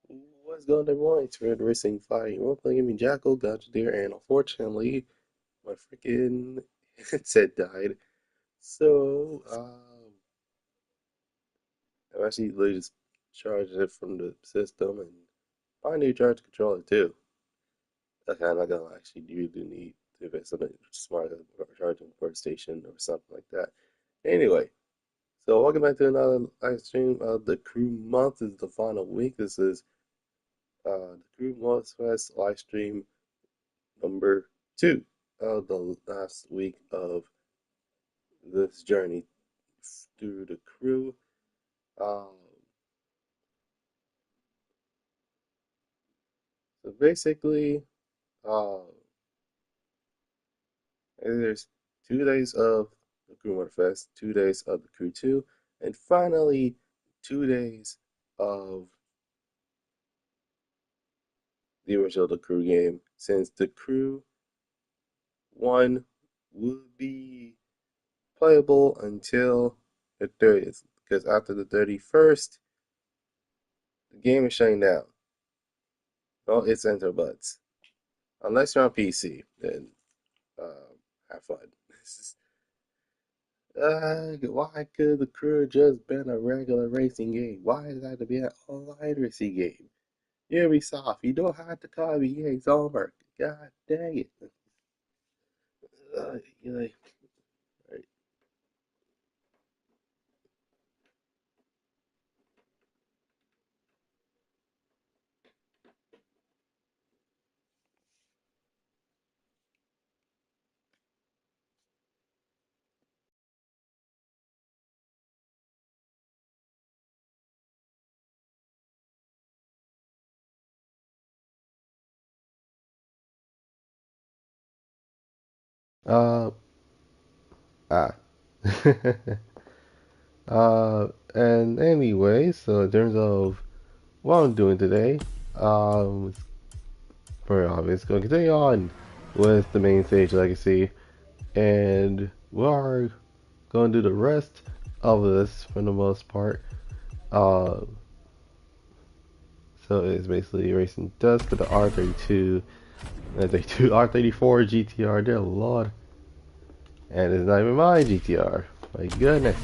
What's going on, everyone? It's Red Racing Fighting Roleplaying. I'm Jackal, Goddrifter, and unfortunately, my freaking headset died. So, I'm actually literally just charging it from the system and I need to charge the controller too. Okay, I'm not gonna lie, actually you do need to invest in a smart charging workstation or something like that. Anyway, so welcome back to another live stream. The crew month is the final week. This is the crew Motorfest live stream number two of the last week of this journey through the crew. Um, so basically, uh, there's 2 days of the Crew Motorfest, 2 days of the Crew 2, and finally 2 days of the original The Crew game, since The Crew 1 will be playable until the 30th, because after the 31st, the game is shutting down. All its enter buds. Unless you're on PC, then have fun. Why could the crew just been a regular racing game? Why does it have to be an online racing game? Ubisoft, you don't have to call me EA's homework. God dang it. You're like, uh, ah. And anyway, so in terms of what I'm doing today, it's very obvious. Going to continue on with the main stage legacy, and we are going to do the rest of this for the most part. Uh, so it's basically racing dust with the R32, R34 GTR, dear lord, and it's not even my GTR. My goodness.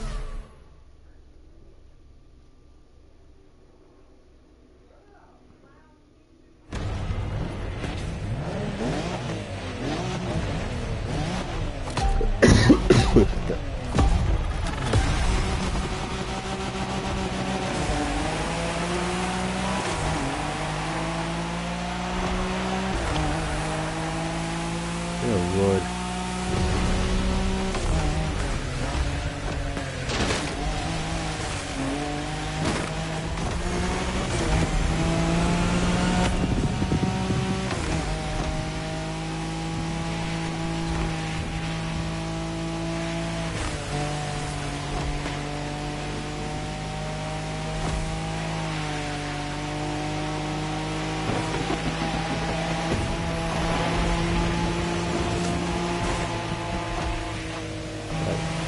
Oh lord.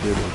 Goodness.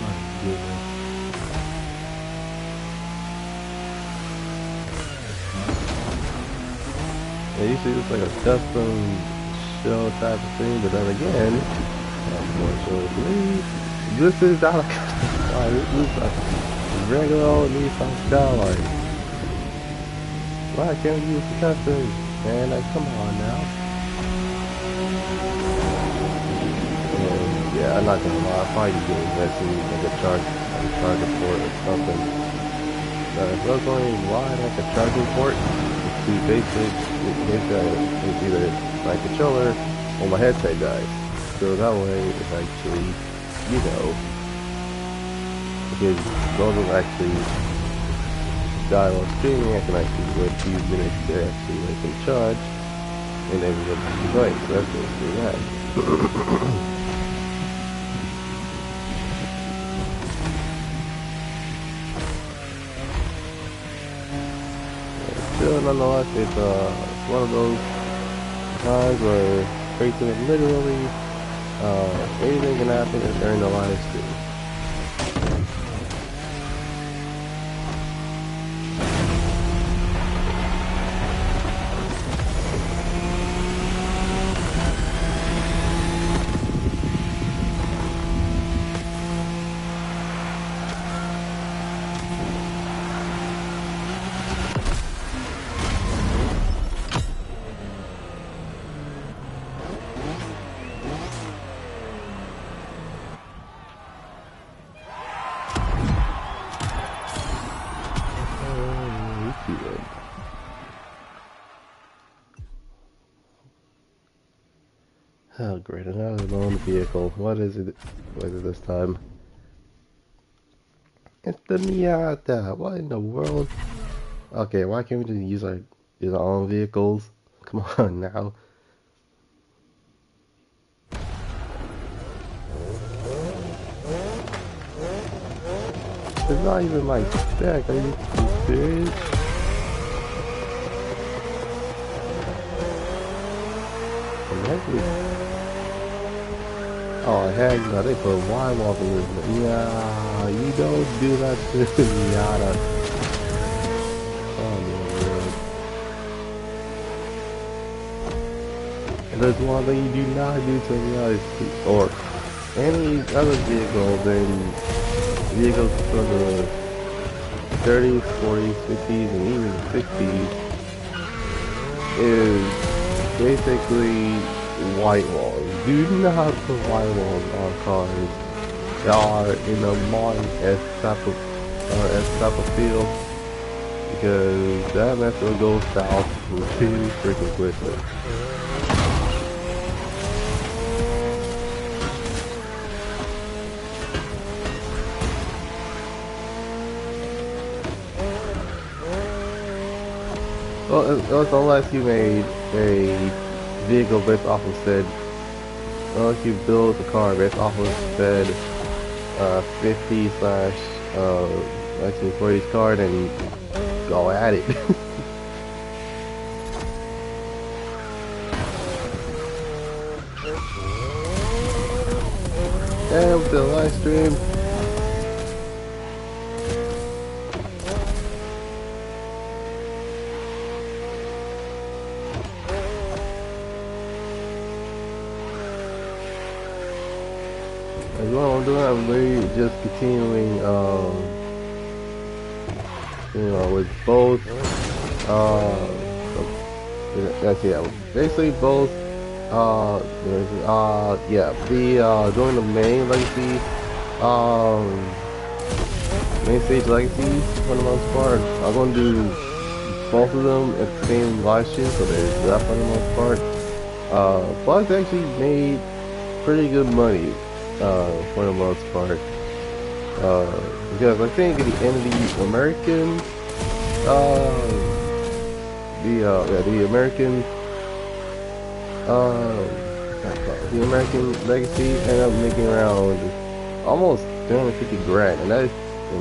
My goodness. And usually it's like a custom show type of thing, but then again, unfortunately, this is not a custom car. This is a regular old Nissan Skyline. Why can't we use the custom? Man, like, come on now. And yeah, not gonna lie, I'll probably just get invested in like a charger port or something. If I was going wide like a charging port, it's too basic. It's either my controller or my headset dies. So that way, it's actually, you know, because those will actually die while streaming, I can actually wait a few minutes to actually let them charge, and then we'll be going. So that's basically that. Still, nonetheless, it's one of those times where basically, literally, anything can happen during the live stream. Oh great, another lone vehicle. What is it? What is it this time? It's the Miata. What in the world? Okay, why can't we just use our own vehicles? Come on now. It's not even my spec. Are you serious? Oh heck no, they put wide walls in this. Nah, you don't do that to Miata. Oh my god. And there's one thing you do not do to Miata, or any other vehicle than vehicles from the 30s, 40s, 50s, and even 60s is basically white walls. Do not put white walls on cars that are in a modern S type of field, because that mess will go south really freaking quickly. Well, unless you made a vehicle based off of said, unless you build a car based off of said 50/1940s car, then go at it. And with the live stream. What I'm doing, I'm really just continuing, with both, that's basically both, doing the main legacy, main stage legacies for the most part. I'm going to do both of them at the same live stream, so there's that for the most part. Plus actually made pretty good money. For the most part, because I think at the end of the American, the American legacy ended up making around almost 350 grand, and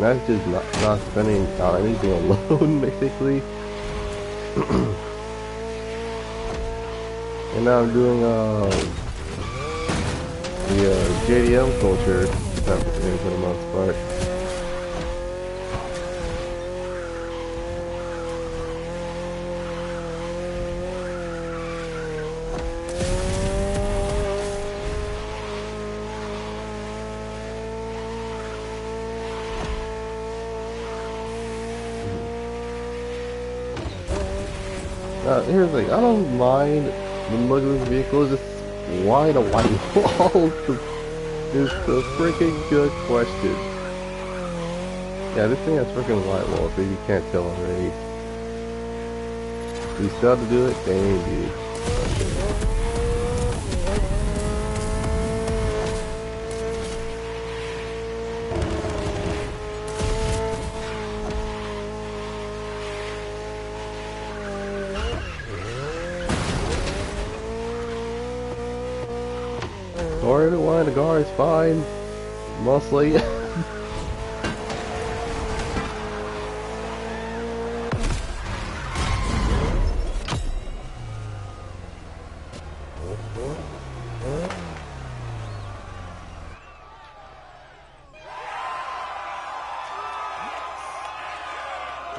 that's just not spending on anything alone, basically. And now I'm doing the JDM culture type of thing for the most part. Here's the thing, I don't mind the look of this vehicle, just why the white walls? is a freaking good question. Yeah, this thing has freaking white walls, if you can't tell already. You still have to do it? Dang, dude. Or everyone, the car is fine. Mostly. Yeah,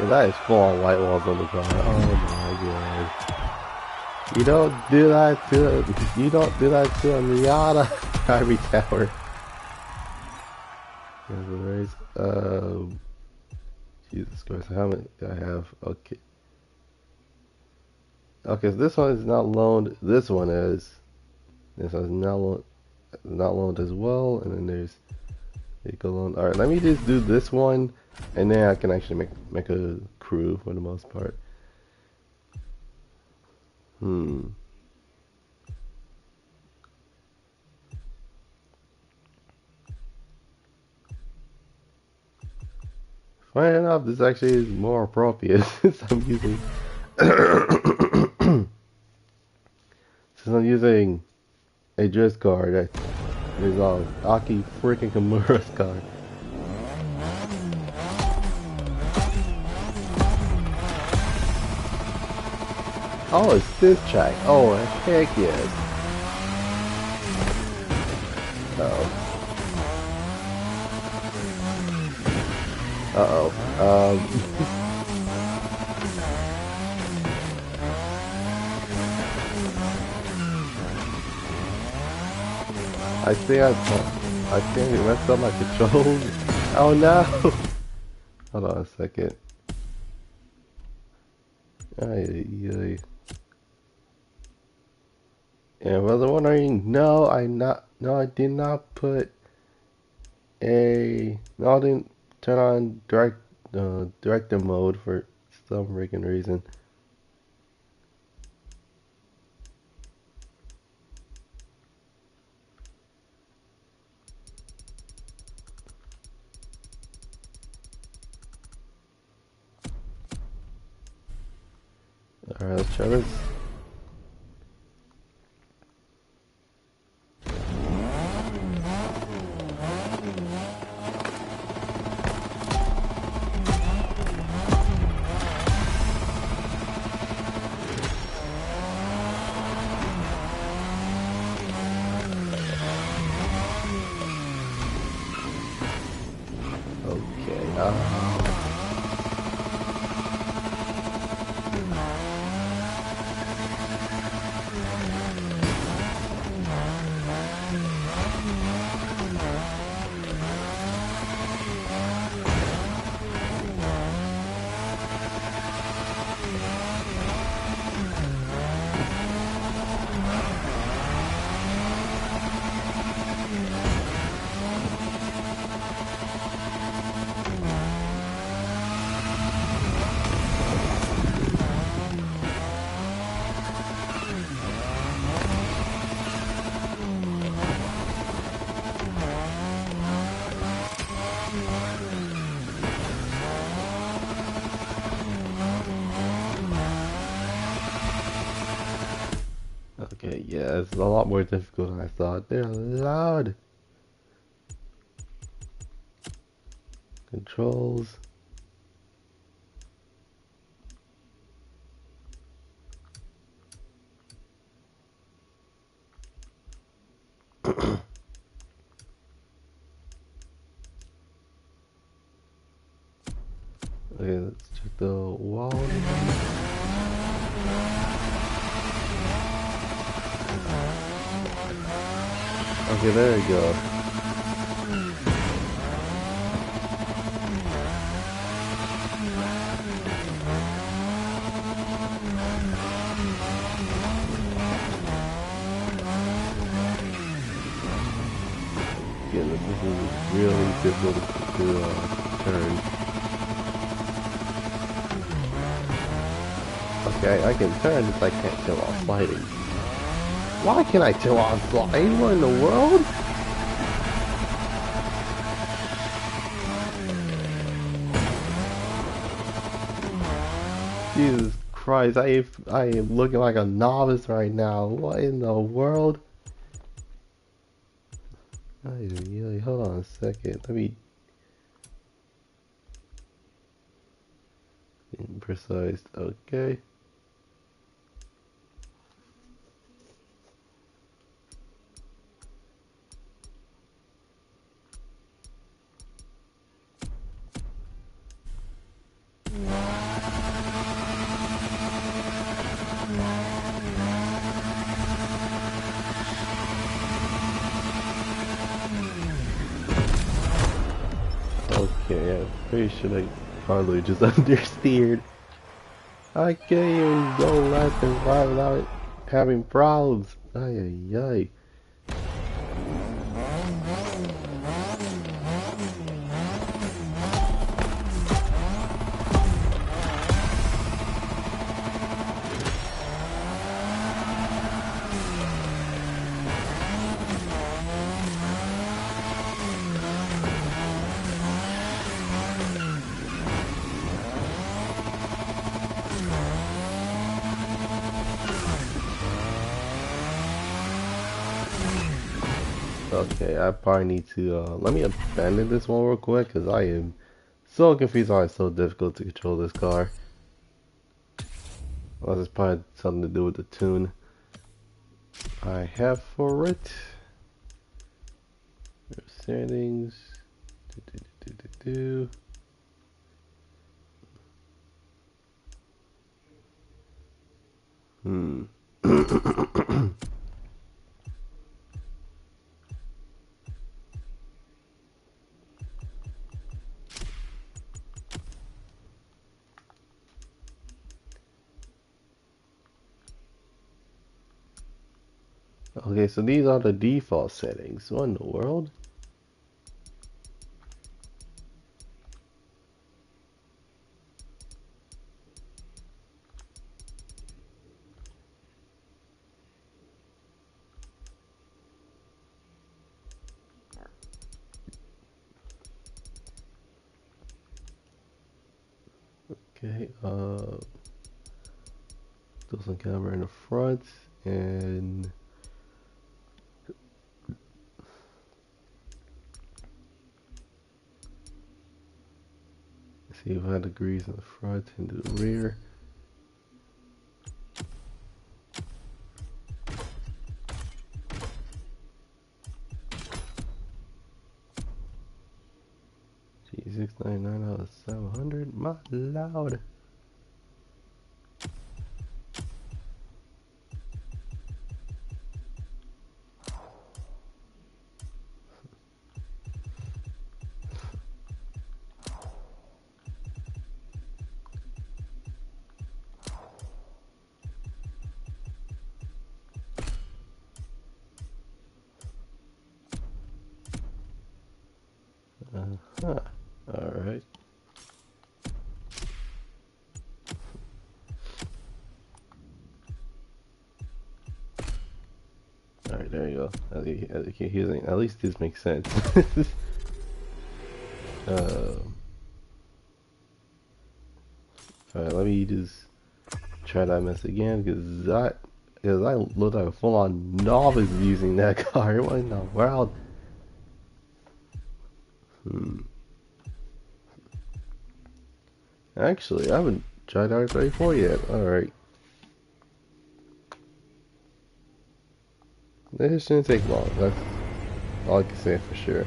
that is full on white walls on the car. Oh my god. You don't do that to a Miata Ivory Tower. Jesus Christ, how many do I have? Okay. Okay, so this one is not loaned. This one is. This one is not loaned as well. And then there's vehicle loan. Alright, let me just do this one, and then I can actually make a crew for the most part. Funny enough, this actually is more appropriate since I'm using a drift car that is Aki freaking Kimura's car. Oh, it's this track. Oh, heck yes. Uh-oh. Uh-oh. I think I messed up my controls. Oh no! Hold on a second. Ay. And was I wondering? No, I did not put no, I didn't turn on director mode for some freaking reason. Alright, let's try this. Okay, yeah, it's a lot more difficult than I thought. They're loud. Controls. Okay, let's check the wall. Okay, there we go. goodness, this is really difficult to turn. Okay, I can turn, just I can't chill while sliding. Why can't I chill while sliding? What in the world? Jesus Christ, I am looking like a novice right now. What in the world? Hold on a second. Let me be precise. Okay. Okay, I'm pretty sure I probably just understeered. I can't even go left and right without having problems. Ay, ay, ay. Okay, I probably need to, let me abandon this one real quick, because I am so confused why it's so difficult to control this car. Well, it's probably something to do with the tune I have for it. Settings. Do. Hmm. Okay, so these are the default settings. What in the world? Okay, do some camera in the front and see if I have degrees in the front and the rear. G699 out of 700. My lord. Uh-huh. Alright. Alright, there you go. As you can hear, at least this makes sense. Alright, let me just try that mess again, because I look like a full-on novice using that car. What in the world? Actually, I haven't tried R34 yet. Alright. This shouldn't take long. That's all I can say for sure.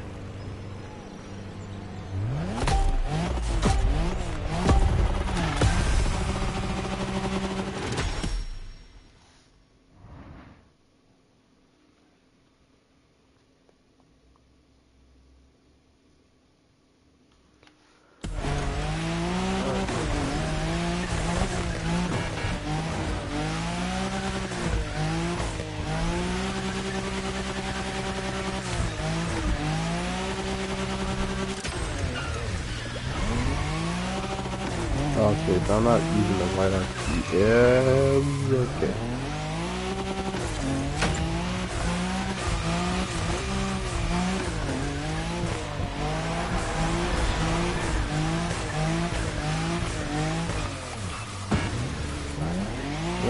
Okay, so I'm not using the LiDAR key. Okay.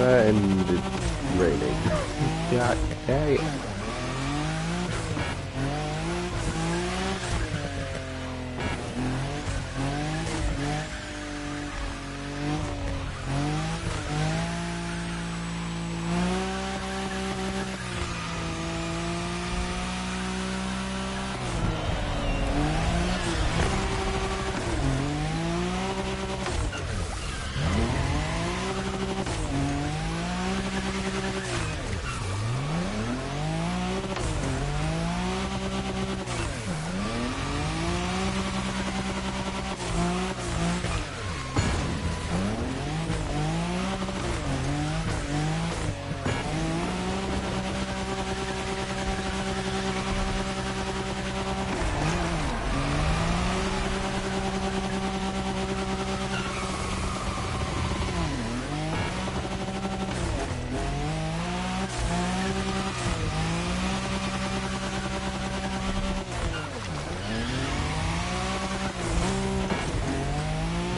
And it's raining. God, hey.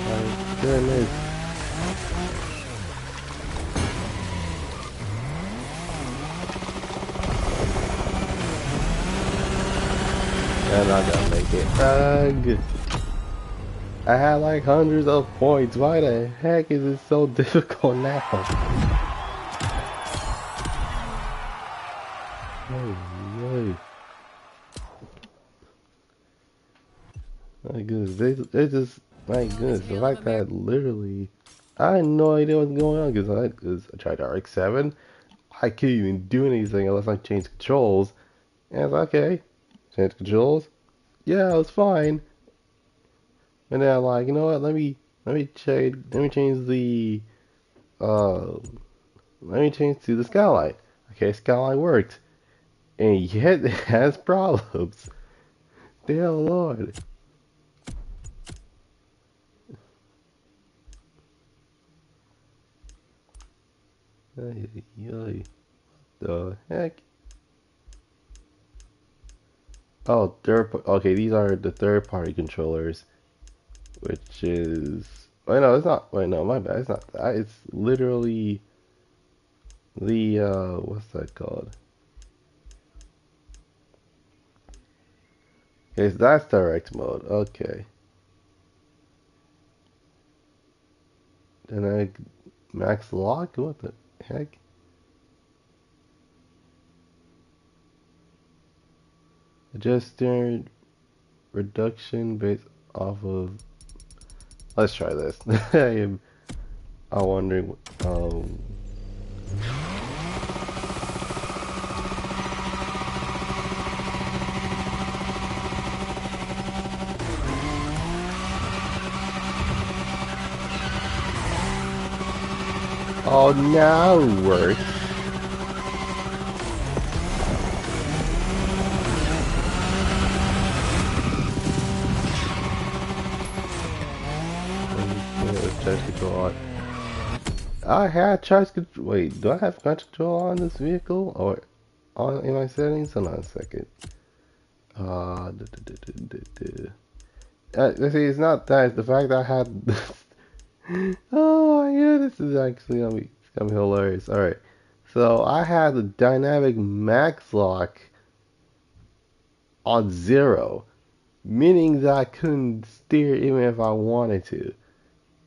My goodness. I'm not gonna make it. Ugh. I had like hundreds of points. Why the heck is it so difficult now? Hey, hey. My goodness, they just, my goodness, the fact that literally, I had no idea what's going on because I tried RX-7. I couldn't even do anything unless I changed controls. And I was like, okay, change controls. Yeah, it was fine. And then I'm like, you know what? Let me change the uh let me change to the skylight. Okay, skylight worked, and yet it has problems. Dear Lord. Ay, ay, ay. The heck? Oh, okay, these are the third party controllers, which is. Wait, no, it's not. Wait, no, my bad. It's not that. It's literally the what's that called? Yes, that's direct mode. Okay. Then I max lock? What the heck? Adjust steering reduction based off of. Let's try this. I'm wondering. Oh, now it works. Charge control on. I had charge control. Wait, do I have charge control on this vehicle or on in my settings? Hold on a second. Duh, duh, duh, duh, duh, see, it's not that. It's the fact that I had this. Oh my god, this is actually gonna be hilarious. All right, so I had the dynamic max lock on 0, meaning that I couldn't steer even if I wanted to.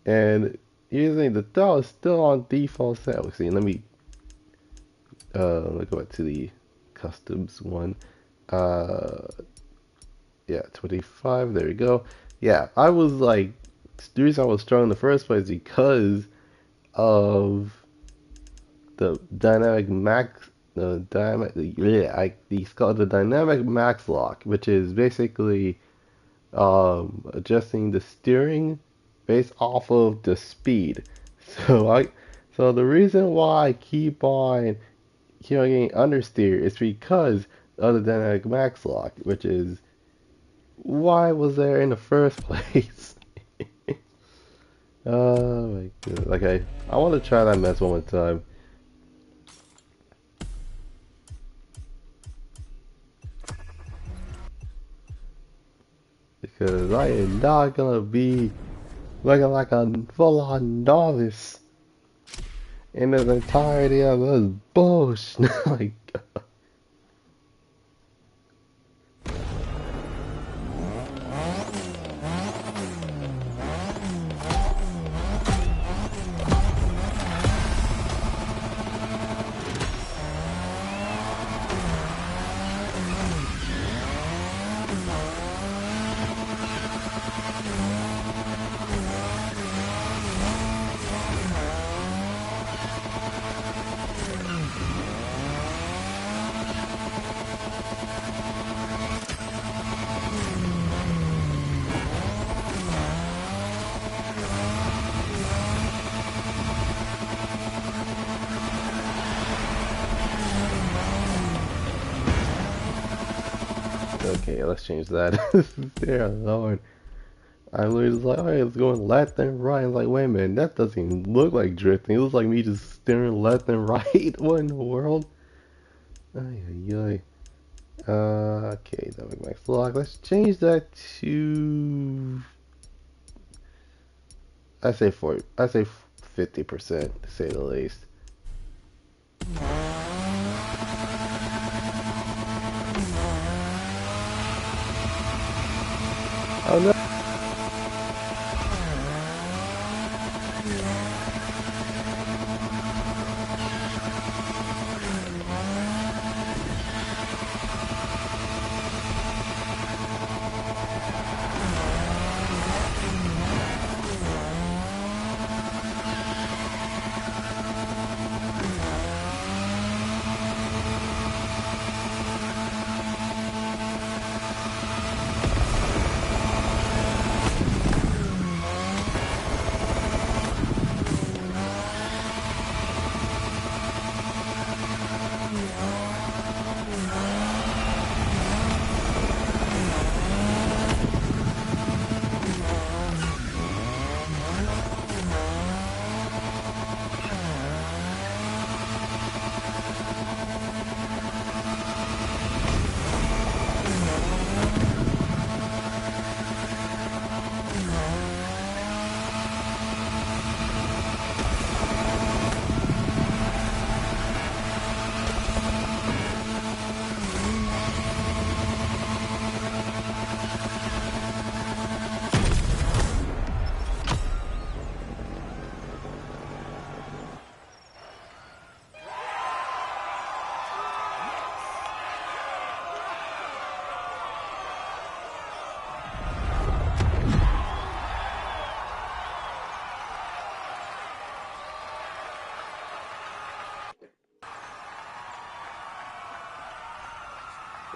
And using the throw is still on default set. See, let me go back to the customs one. Uh, yeah, 25. There we go. Yeah, I was like, the reason I was strong in the first place because of the dynamic max, the dynamic, yeah, it's called the dynamic max lock, which is basically adjusting the steering based off of the speed. So so the reason why I keep on getting understeer is because of the dynamic max lock, which is why was there in the first place. My goodness. Like I want to try that mess one more time because I am not gonna be looking like a full-on novice in the entirety of this bullshit. Like, okay, let's change that. Dear Lord. I was like, oh, it's going left and right. I was like, wait a minute, that doesn't even look like drifting. It looks like me just steering left and right. What in the world? Ay, ay, ay. Okay, dynamic max lock. Let's change that to. I say 50% to say the least. Oh no!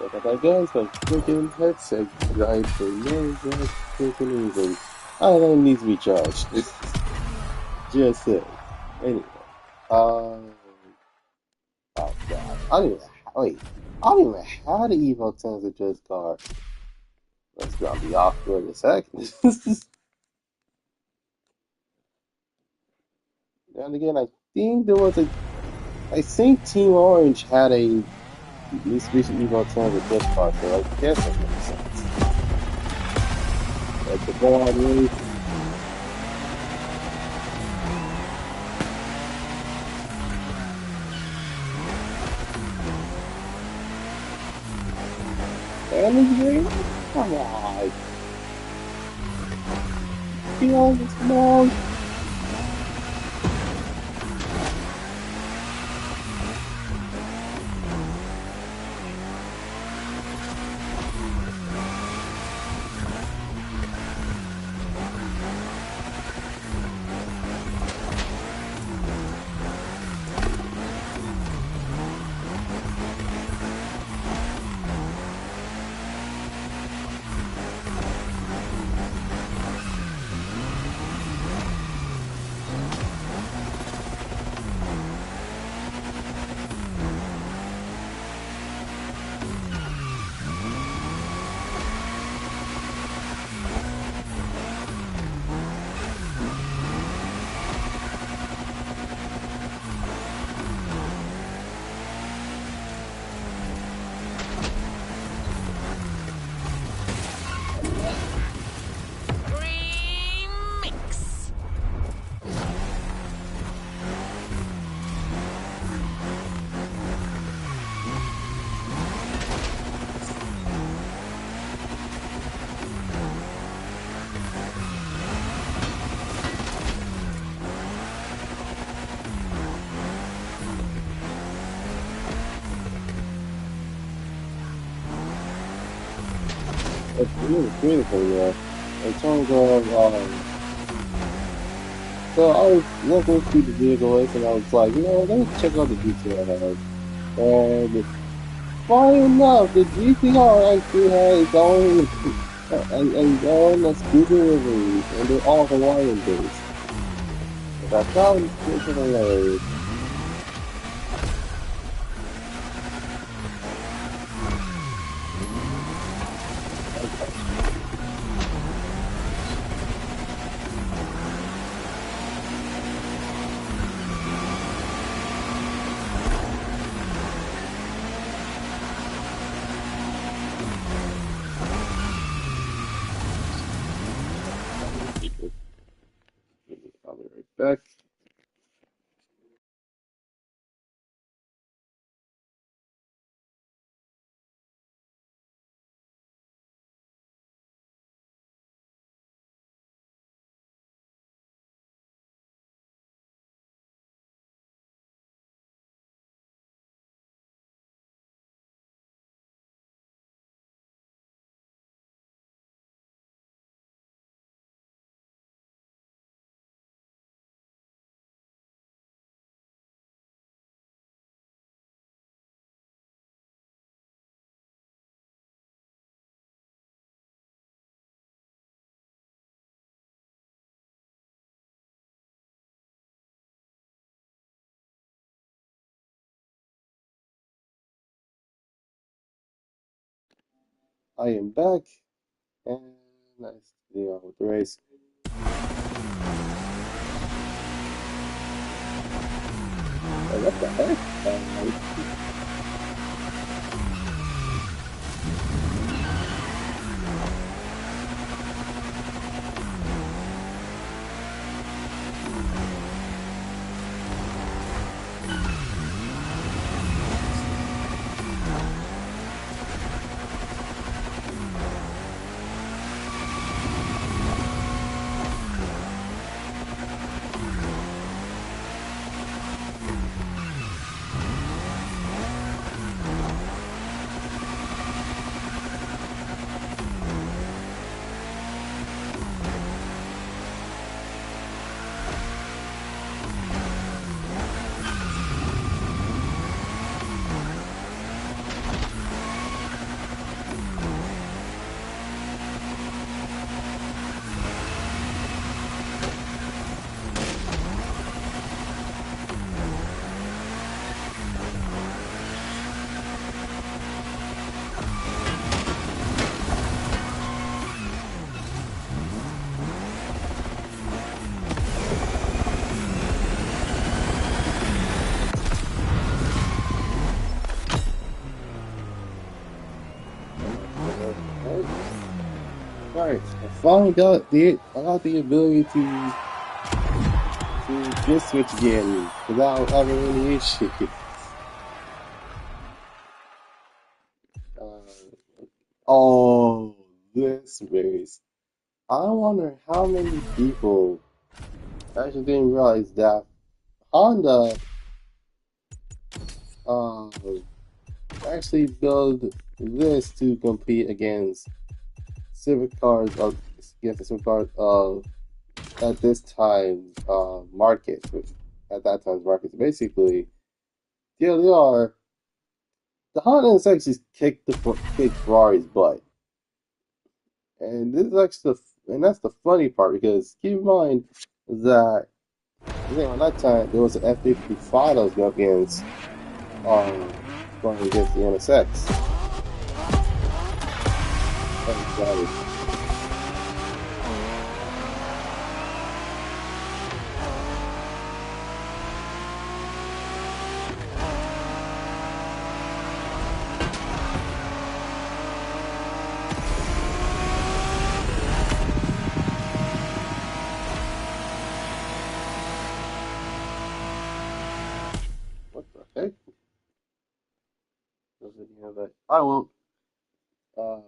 Look at that guys, my freaking headset died for no freaking reason. I don't need to be charged. Just saying. Anyway. Um oh god. I don't even wait. I don't even have the Evo 10s that just car. Let's not be off for a second. And again, I think there was a I think Team Orange had a Mitsubishi Evo 10 with just car, so I guess that makes sense. Like the go on race. And come on. Be honest, come on. it's really beautiful, yeah. In terms of, so I was looking through the vehicle list and I was like, let me check out the GTA I have. And funny enough, the GTR actually has its own, its own speed deliveries, and they're all Hawaiian based. Which I found freaking hilarious. Okay. I'll be right back. I am back, and nice to be on with the race. Like, what the heck? Alright, I finally I got the ability to just switch again without having any issues. Uh, oh, this race. I wonder how many people actually didn't realize that Honda uh, actually built this to compete against civic cars against the civic cars at this time market, which at that time's market. Basically, TLDR, the Honda has actually kicked Ferrari's butt, and this is actually and that's the funny part because keep in mind that I think around that time there was an F-55 that was going against the NSX. Oh, God. What the heck? Doesn't have that. I won't. Uh,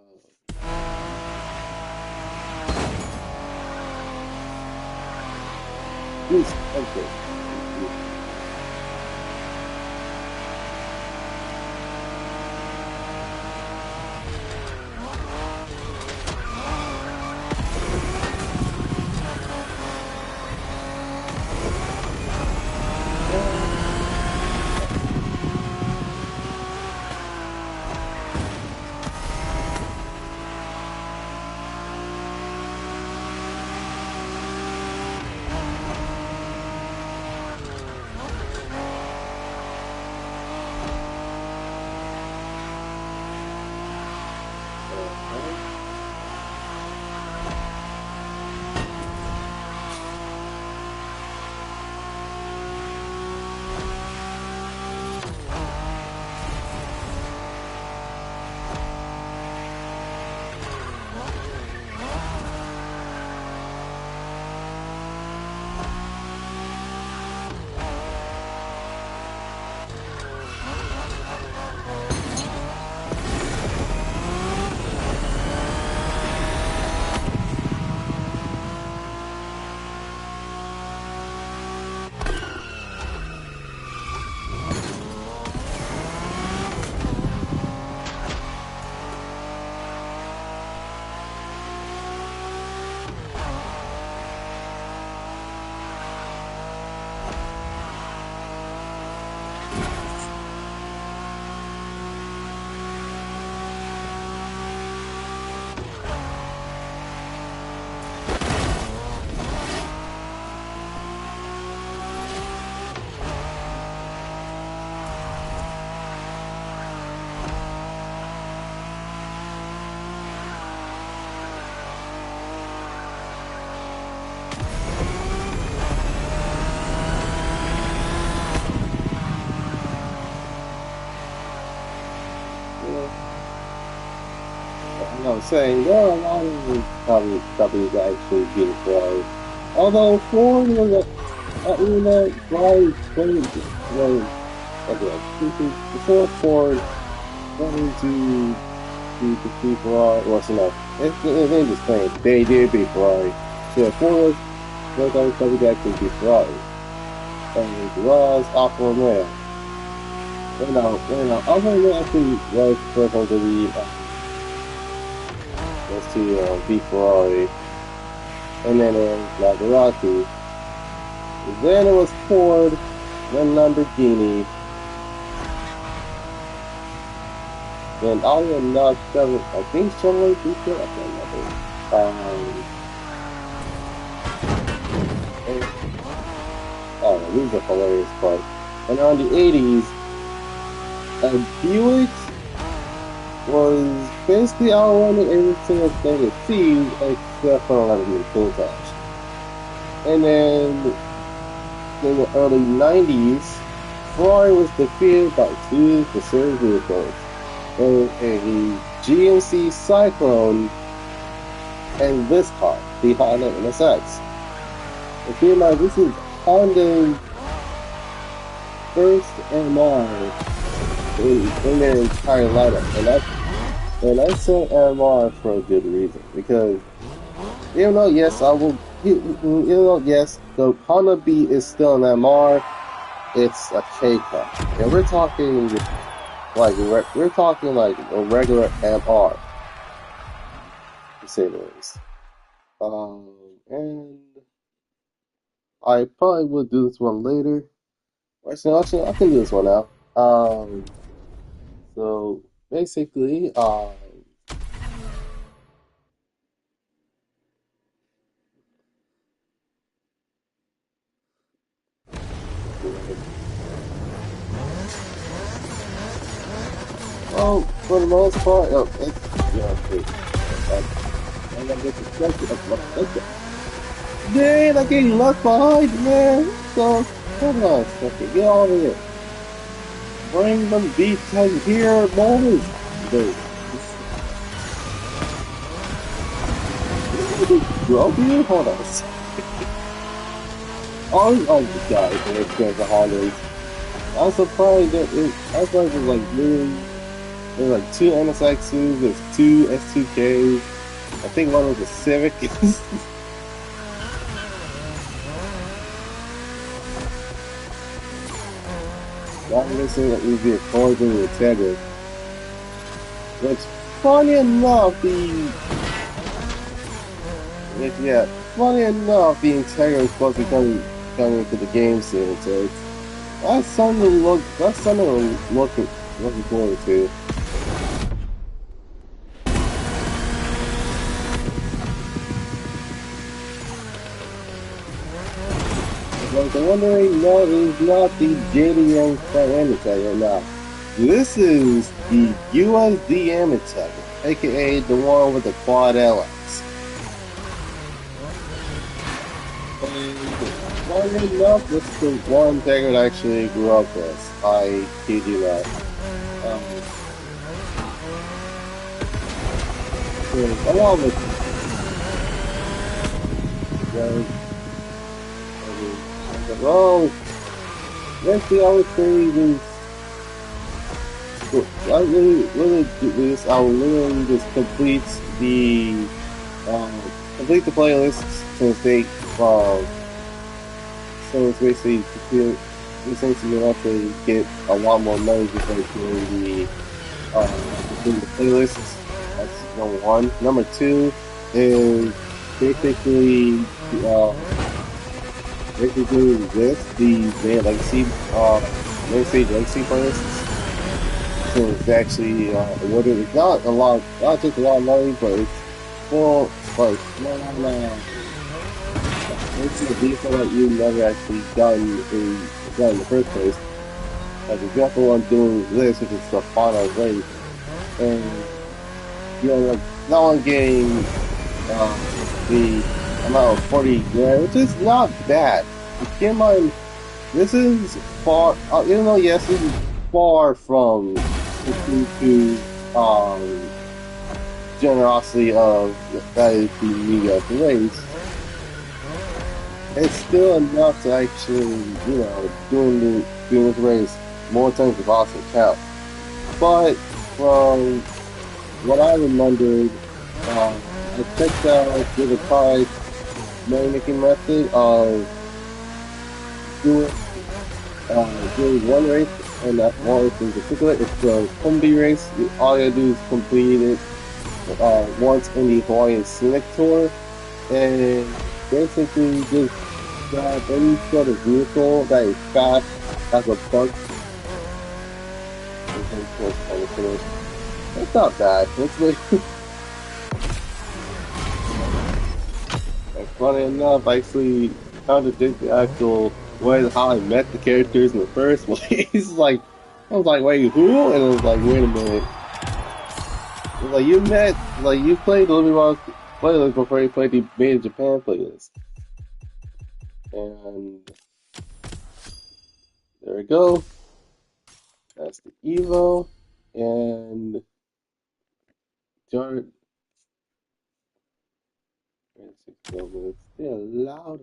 please. Okay. know, saying there are a lot of companies that actually beat Ferrari. Although Ford was Ferrari was okay. Before Ford wanted to defeat Ferrari, well, so no, they just claim they did beat Ferrari. So Ford was always company that actually beat Ferrari, and it was Alfa Romeo. Alfa Romeo actually was the first one to be was to beat Ferrari, and then it was Maserati. Then it was Ford, then Lamborghini, then oddly enough, I think Chevrolet beat it. I can't remember. And, oh, this is a hilarious part. And around the 80s, Buick was basically outrunning every single thing it sees except for a lot of new touch. And then in the early 90s, Ferrari was defeated by two Mercedes vehicles, a GMC Cyclone and this car, the Honda NSX. And keep in mind, this is Honda's first MR in their entire lineup, and I say MR for a good reason, because even though yes, the Honda Beat is still an MR, it's a K car, and we're talking like a regular MR, to say the least. And I probably would do this one later. Actually, I can do this one now. So basically, well, for the most part, I'm gonna get distracted. Dang, I'm getting left behind, man. So, hold on a second. Get over here. Bring them beats here, boys. Dude. Drove you? Hold on a second. Oh, this guy is experience the Hondas. I'm surprised that I thought it was like literally, there's like two NSXs, there's two S2Ks. I think one was a Civic. I'm missing that would be a Ford and the Integra. Which, funny enough, funny enough, the Integra is supposed to be coming into the game soon, so that's something I'm looking forward to. Like, I'm wondering, no, it is not the JDM Integra now. This is the USDM Integra, aka the one with the quad LX. Funny enough, this is the one Integra that I actually grew up with. I kid you not. Along with well, actually, I would say this. I really do this. I will literally just complete the playlist since they so it's basically essentially you have to get a lot more money just like doing the playlists. That's number one. Number two is basically this, the Legacy, main stage Legacy playlists. So it's actually, it's not just a lot of money, but it's full, like, it's a vehicle that you never actually got in the first place. Like, the example I'm doing this, which is the final race, and, like, now I'm getting, the amount of 40 grand, which is not bad. Keep in mind, this is far, even though yes, this is far from to generosity of that is the New York race, it's still enough to actually, doing this race more times than possibly count. But from what I remembered, I checked out the car's making method of doing doing one race, and that one race in particular, it's the Kumbi race. All you gotta do is complete it once in the Hawaiian Scenic Tour, and basically just grab any sort of vehicle that is fast as a bug. It's not bad. It's like, funny enough, I actually contradict the actual way how I met the characters in the first place. Like, I was like, wait, who? And I was like, wait a minute. It was like, you played the Living Rock playlist before you played the Made in Japan playlist. And there we go. That's the Evo. And Jordan. 12 minutes. They're loud.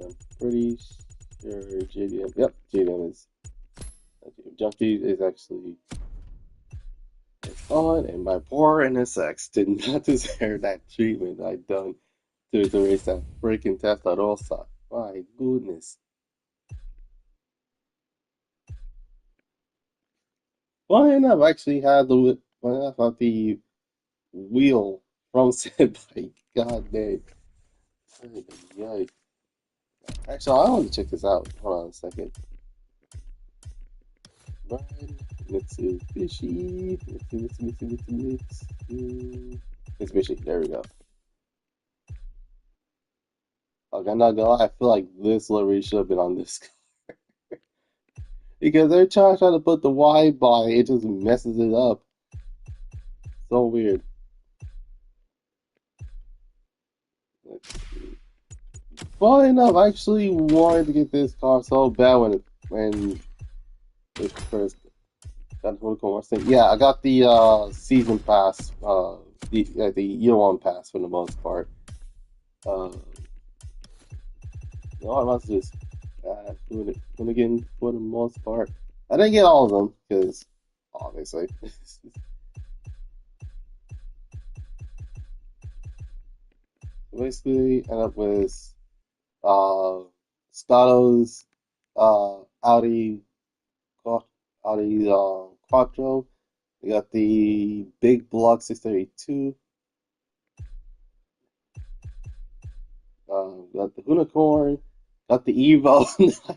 I'm pretty sure JDM. Yep, JDM is. Junkie is actually on, and my poor NSX did not deserve that treatment I'd done to race that freaking Tesla Rosa. My goodness. Funny enough, I actually had the wheel from said bike. God dang. Ay. Actually, I want to check this out. Hold on a second. Ryan, Mitsubishi, Mitsubishi. There we go. Like, I'm not gonna lie, I feel like this livery should have been on this car. Because they're trying to put the Y by, it just messes it up. So weird. Let's see. Funny enough, I actually wanted to get this car so bad when it first got the Yeah, I got the season pass, the year one pass for the most part. No, I must just again for the most part. I didn't get all of them because obviously. Basically, end up with Scotto's Audi Quattro. We got the big block 632. Got the unicorn. Got the Evo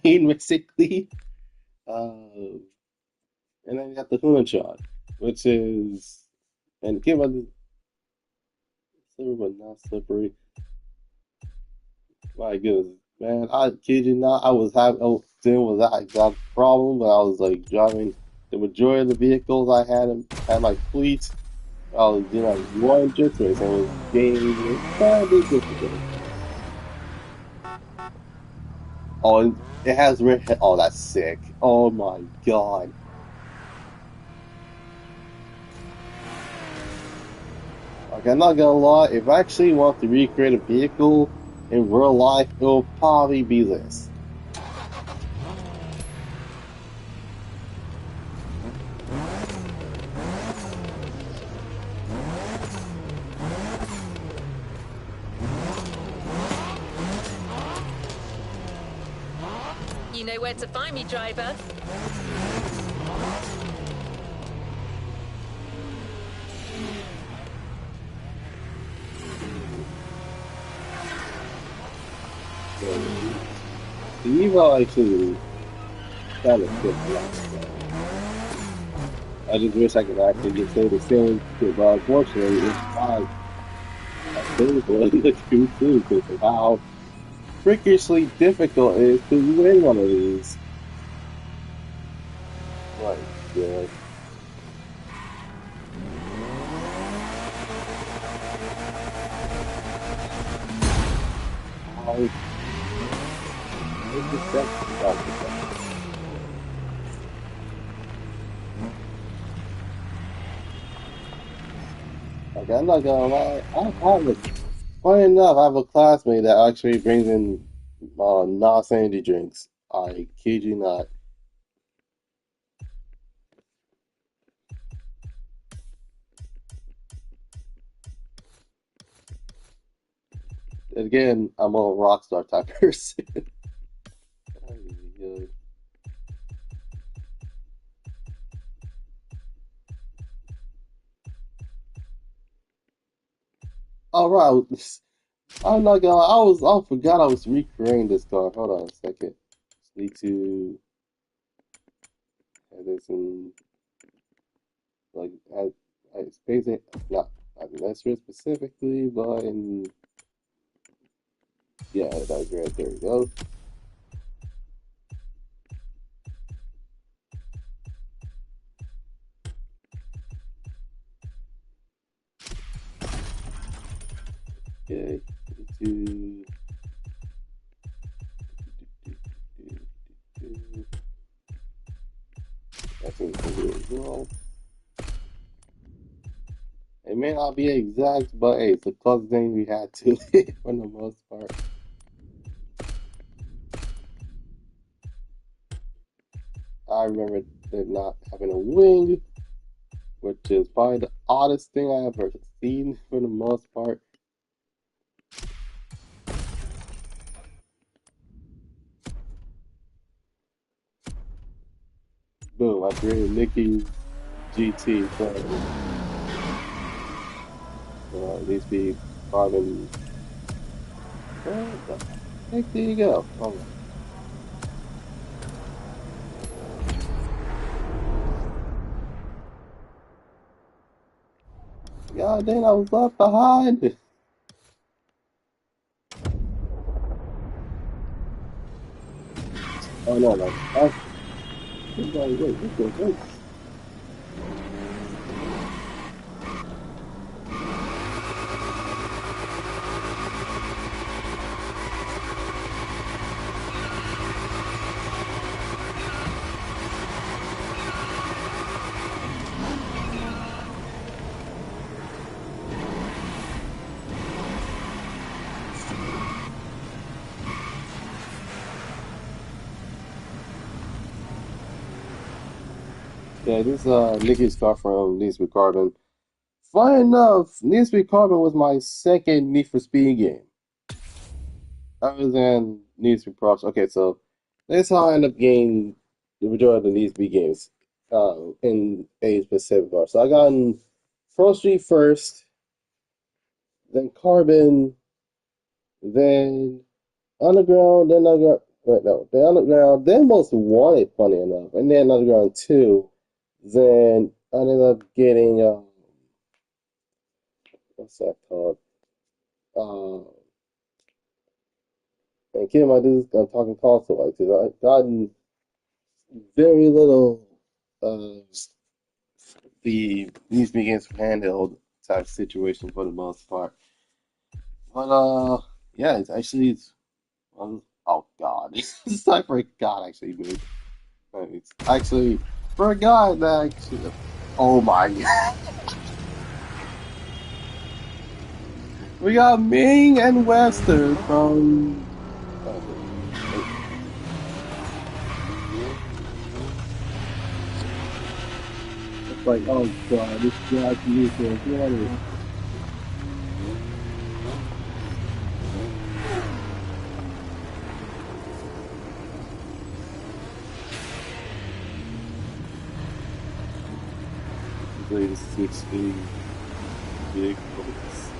9 basically. And then you got the Hunachon, which is and it came out the slippery but not slippery. My goodness, man, I kid you not, I was having then was I got a problem when I was like driving the majority of the vehicles I had my fleet. I was doing like one drift race and was getting incredibly difficult. Oh, it has red. Oh, that's sick. Oh my god. Like, I'm not gonna lie, if I actually want to recreate a vehicle in real life, it'll probably be this. You know where to find me, driver. The Evo actually kind of fits a lot. I just wish I could actually just say the same, but unfortunately, it's not available in the Q2 because of how freakishly difficult it is to win one of these. My god. How Like, I'm not gonna lie, funny enough, I have a classmate that actually brings in non-sanity drinks. I kid you not. Again, I'm a rock star type person. All right, I'm not gonna lie, I forgot I was recreating this card. Hold on a second. Just need to add this in, like, I space it, not, I mean, that's it specifically, but in, yeah, that's right, there we go. Okay, to that's in here as well. It may not be exact, but hey, it's the closest thing we had to it for the most part. I remember it not having a wing, which is probably the oddest thing I ever seen for the most part. Boom, I created Mickey's GT frame. These be carbon. Where the heck did you go? Oh, God damn, I was left behind. Oh no, no. Wait, wait. Yeah, this Nicky's car from Need for Carbon. Funny enough, Need for Carbon was my second Need for Speed game. Other than Need for Props. Okay, so that's how I end up getting the majority of the Need for Speed games in a specific car. So I got in Pro Street first, then Carbon, then Underground, then Underground. Wait, no, then Underground, then Most Wanted, funny enough, and then Underground 2. Then I ended up getting what's that called? Uh, and keep in mind, this is I'm talking console like because I've gotten very little uh the these begins handheld type situation for the most part. But yeah, it's oh god, it's I forgot actually, dude. It's actually forgot that actually. Oh my god, we got Ming and Wester from. It's like, oh god, this guy's useless. What is this 16 vehicles?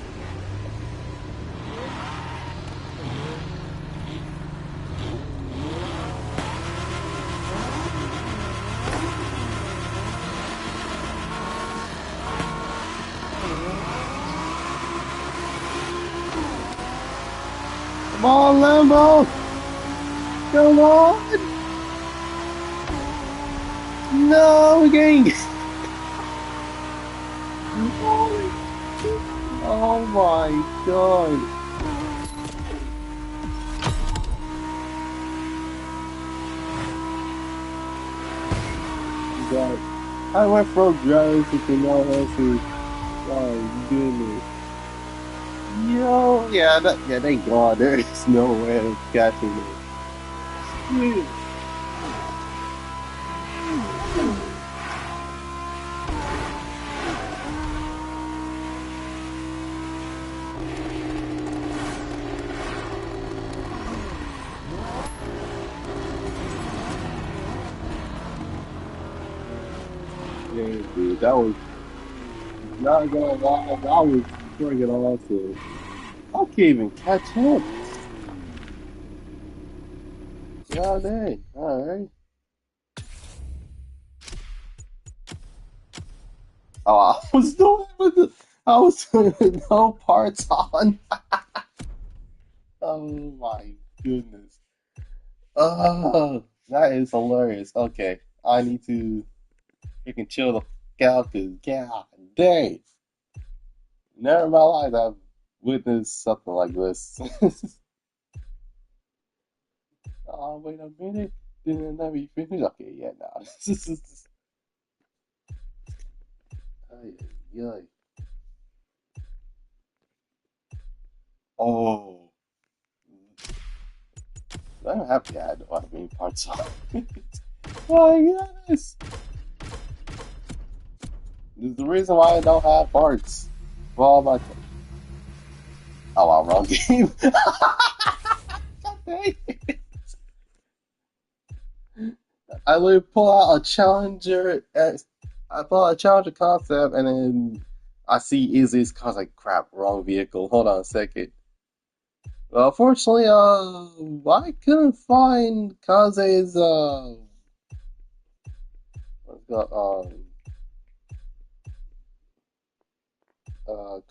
Come on, Lambo! Come on! No, we're getting. Oh my god! God. I went from driving to now to my goodness. Yo, yeah, thank God there is no way of catching this. Yeah, dude, that was not gonna lie, that was friggin' awesome. I can't even catch up. God dang. Alright. Oh, I was doing it with I was doing no parts on. Oh my goodness. Oh, that is hilarious. Okay, I need to freaking chill the out because god dang. Never in my life I've witnessed something like this. Oh, wait a minute. Didn't let me finish? Okay, yeah, nah. Ay, ay, ay. Oh, I don't have to add what I mean parts on. My goodness. This is the reason why I don't have parts. Well, my. Oh, wow, wrong game. Okay. I would pull out a challenger. I pull out a challenger concept, and then I see easiest cause like crap, wrong vehicle. Hold on a second. Well, unfortunately, I couldn't find Kaze's what's it called,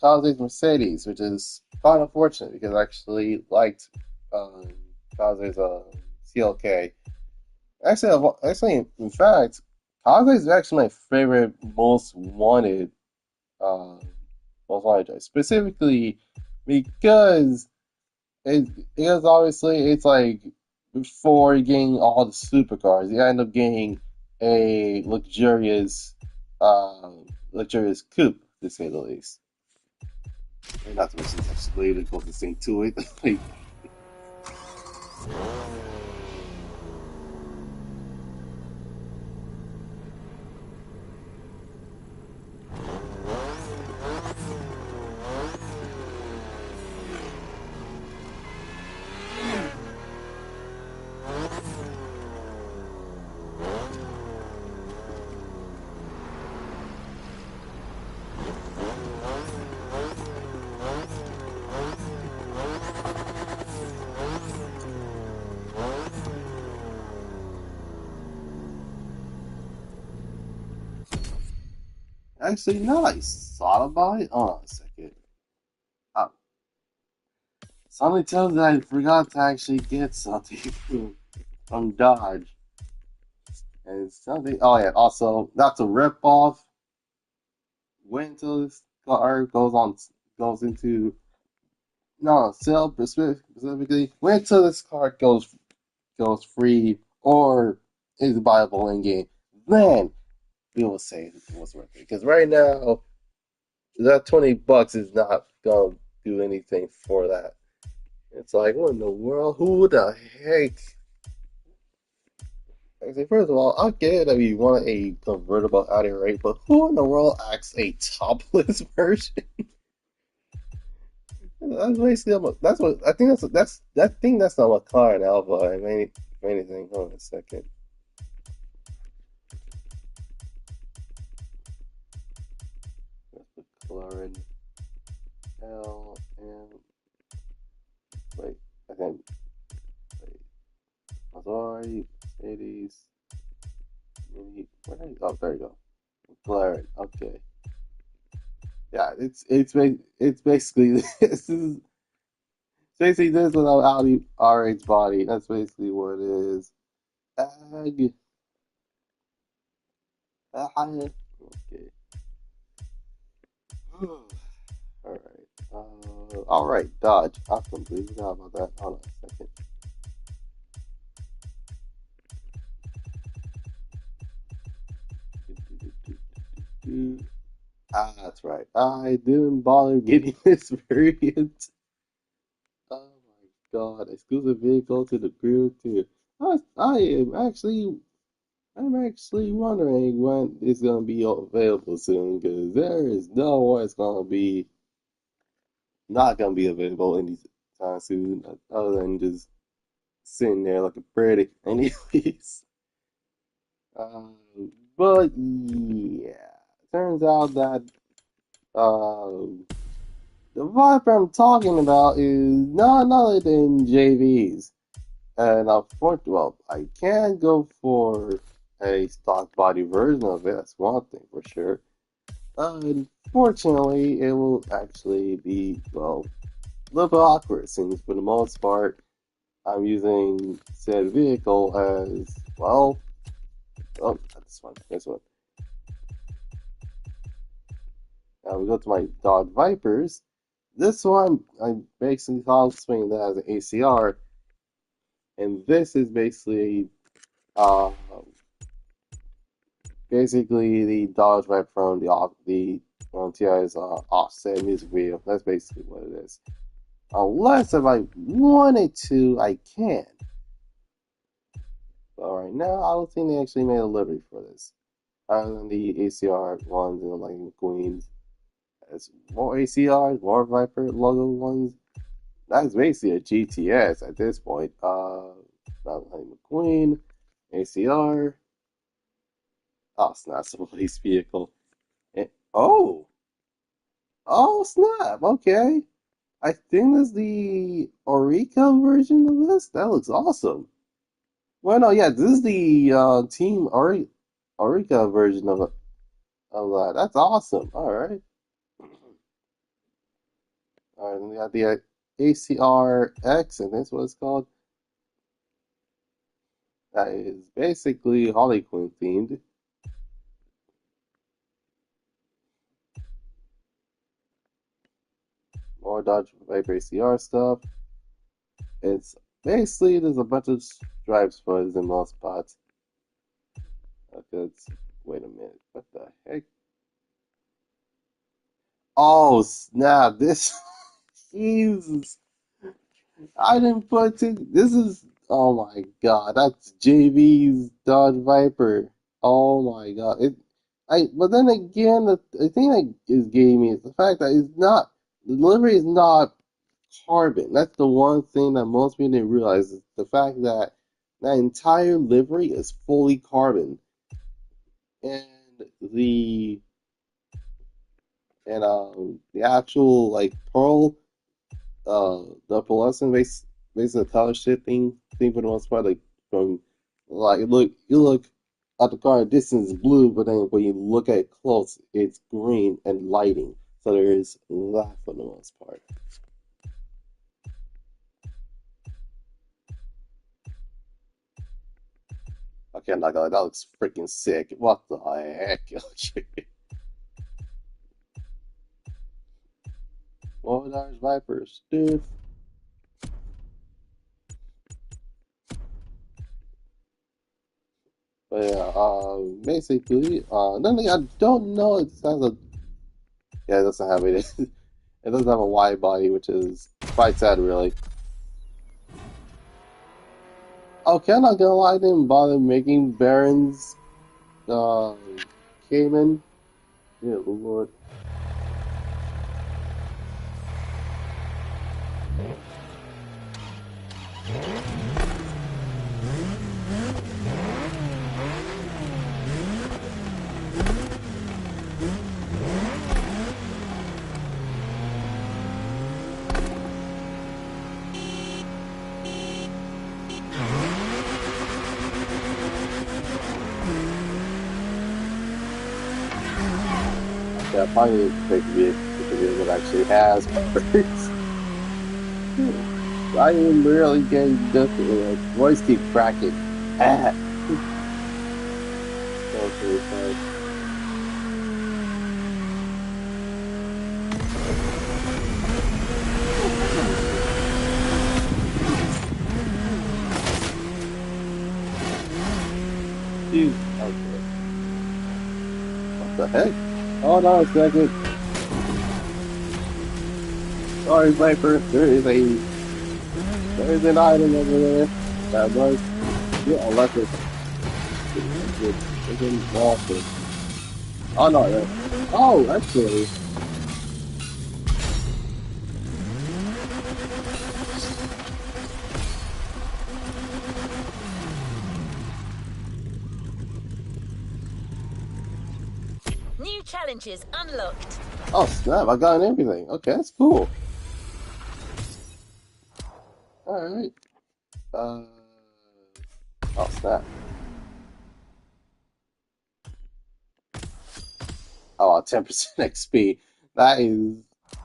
Kaze's Mercedes, which is quite unfortunate because I actually liked um Kaze's CLK. Actually, in fact, Kaze is actually my favorite uh, most wanted drive. Specifically because because obviously it's like before getting all the supercars, you end up getting a uh, luxurious coupe to say the least. And not to mention it's actually the closest thing to it. Like, actually, now that I thought about it, hold on a second. Uh, Something tells me I forgot to actually get something from Dodge. And something, oh yeah, also, that's a rip off. Wait until this car goes into, no, sale specifically. Wait until this car goes free or is viable in game. Then we will say it was worth it. Because right now, that $20 is not gonna do anything for that. It's like, what in the world? Who the heck? I say, first of all, I get it that you want a convertible Audi, right? But who in the world acts a topless version? That's basically that's what I think. That's not McLaren Alpha. I mean, if anything, hold on a second. That's McLaren LM. Wait, I think. Wait, Maserati, Mercedes, Mini. Oh, there you go. McLaren. Okay. Yeah, it's basically this is basically this without Audi R8's body. That's basically what it is. Ag. Okay. All right, Dodge. I completely forgot about that. Hold on a second. Ah, that's right. I didn't bother getting this variant. Oh my God, exclusive vehicle to the group too. I am actually, I'm actually wondering when it's gonna be available soon, because there is no way it's gonna be not gonna be available anytime soon, other than just sitting there looking pretty. Anyways, uh, but yeah, turns out that uh, the Viper I'm talking about is none other than JV's. And unfortunately, well, I can go for a stock body version of it. That's one thing for sure. Unfortunately, it will actually be, well, a little bit awkward since for the most part, I'm using said vehicle as, well, oh, this one. Now we go to my Dodge Vipers. This one, I'm basically swinging that as an ACR, and this is uh, basically the Dodge Viper from the TI's offset music video. That's basically what it is. Unless if I wanted to, I can. But right now, I don't think they actually made a livery for this. Other than the ACR ones and like McQueen's. It's more ACRs, more Viper logo ones. That's basically a GTS at this point. Not like McQueen, ACR. Oh, it's not a police vehicle. And, oh, snap. Okay. I think that's the Orica version of this. That looks awesome. Well, no, yeah, this is the Team Orica version of that. That's awesome. All right. All right, and we got the ACR X, and that's what it's called. That is basically Harley Quinn themed. More Dodge Viper ACR stuff. It's basically there's a bunch of stripes for it in most spots. Okay, wait a minute. What the heck? Oh snap! This Jesus. I didn't put it. This is. Oh my God! That's JV's Dodge Viper. Oh my God! But then again, the thing that is getting me is the fact that it's not. The delivery is not carbon. That's the one thing that most people didn't realize is the fact that that entire livery is fully carbon, and the the actual like pearl the pearlescent based color shifting thing for the most part, like from like you look at the car distance is blue, but then when you look at it close, it's green and lighting. So there is that for the most part. Okay, I'm not gonna. That looks freaking sick. What the heck? $4 Vipers, dude. But yeah, basically, another thing I don't know. It has a yeah, it doesn't have it. It doesn't have a wide body, which is quite sad, really. Okay, I'm not gonna lie, I didn't bother making Baron's uh, Cayman. Yeah, Lord. Yeah, I probably need to take the vehicle that actually has birds. I am really getting nothing. Like, voice keep cracking. Ah. Okay, fine. Dude, okay. What the heck? Hold on a second. Sorry, Sniper. There's an item over there that must get electric. Freaking awful. Oh no, yeah. Oh, actually. New challenges unlocked. Oh snap! I got everything. Okay, that's cool. All right. Uh. Oh snap! Oh, 10% XP. That is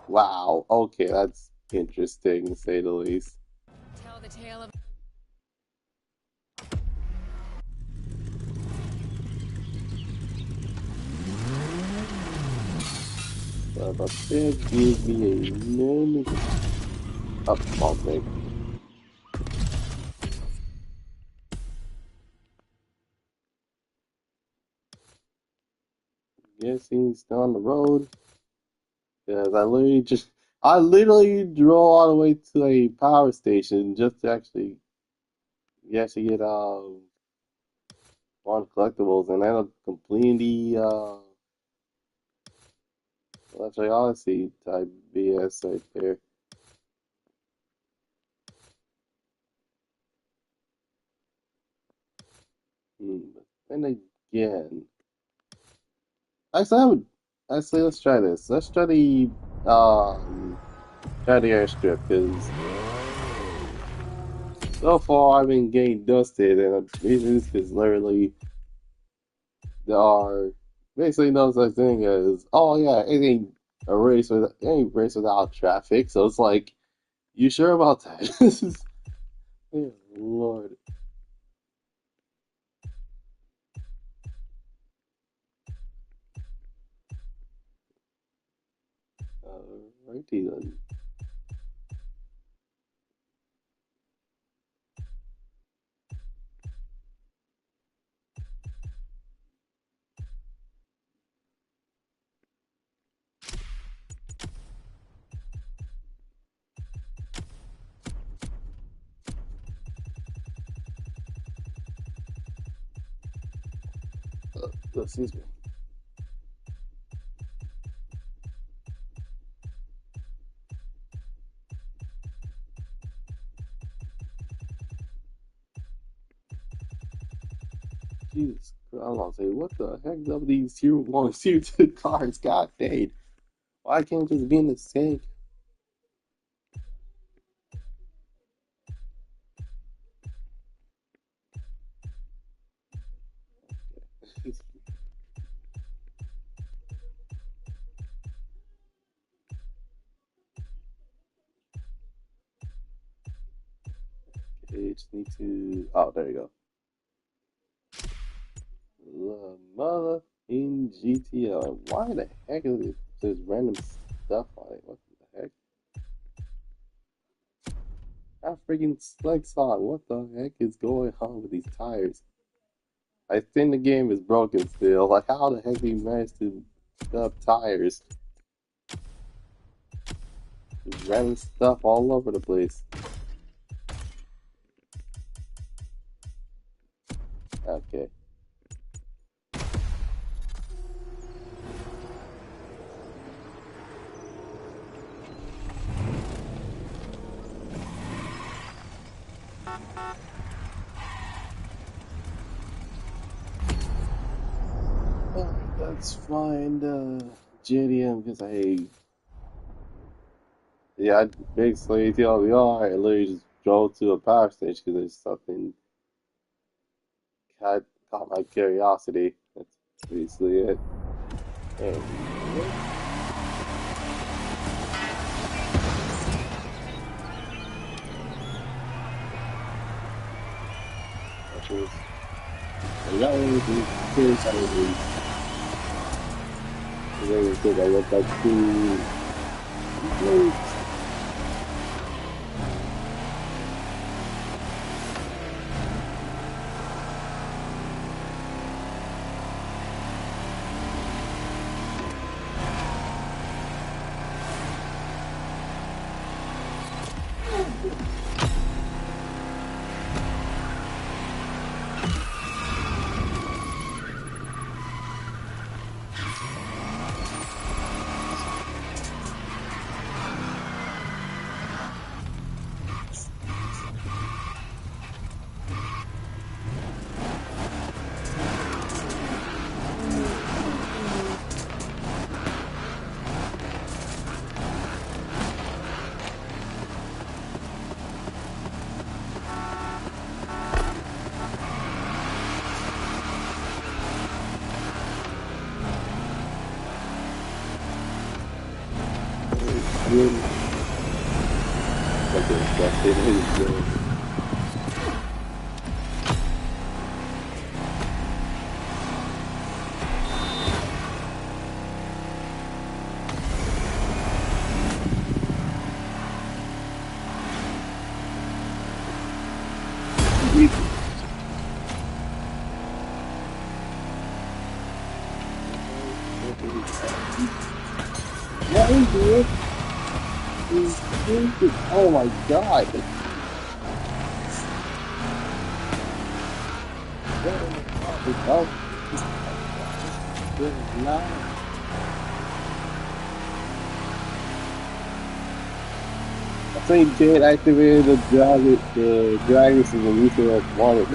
wow. Okay, that's interesting to say the least. Tell the tale of But they give me a minute. Oh, small thing. Guess he's down the road. Because I literally drove all the way to a power station just to actually, get one collectibles and end up completing the Electric Odyssey type BS right there. But then again, actually, actually let's try this. Let's try the airstrip because so far I've been getting dusted, and the reason is because literally there are basically no such thing as oh yeah, it ain't race without traffic. So it's like, you sure about that? Oh, Lord. Righty then. Excuse me. Jesus Christ, I'm gonna say, what the heck up these tier 1, tier 2 cars? God dang. Why can't it just be in the sink? Okay, just need to. Oh, there you go. The mother in GTL. Why the heck is it just random stuff on it? What the heck? I freaking flex on. What the heck is going on with these tires? I think the game is broken still. Like, how the heck do you manage to up tires? Just random stuff all over the place. Okay. Alright, let's find JDM because I basically TLDR, I literally just drove to a power station because there's something caught, caught my curiosity. That's basically it. And that was, and that was the curious I was. And then we took a look at the Really, like that's it. Yeah, he did. Oh my god. I think Jade activated the dragon system you should have wanted.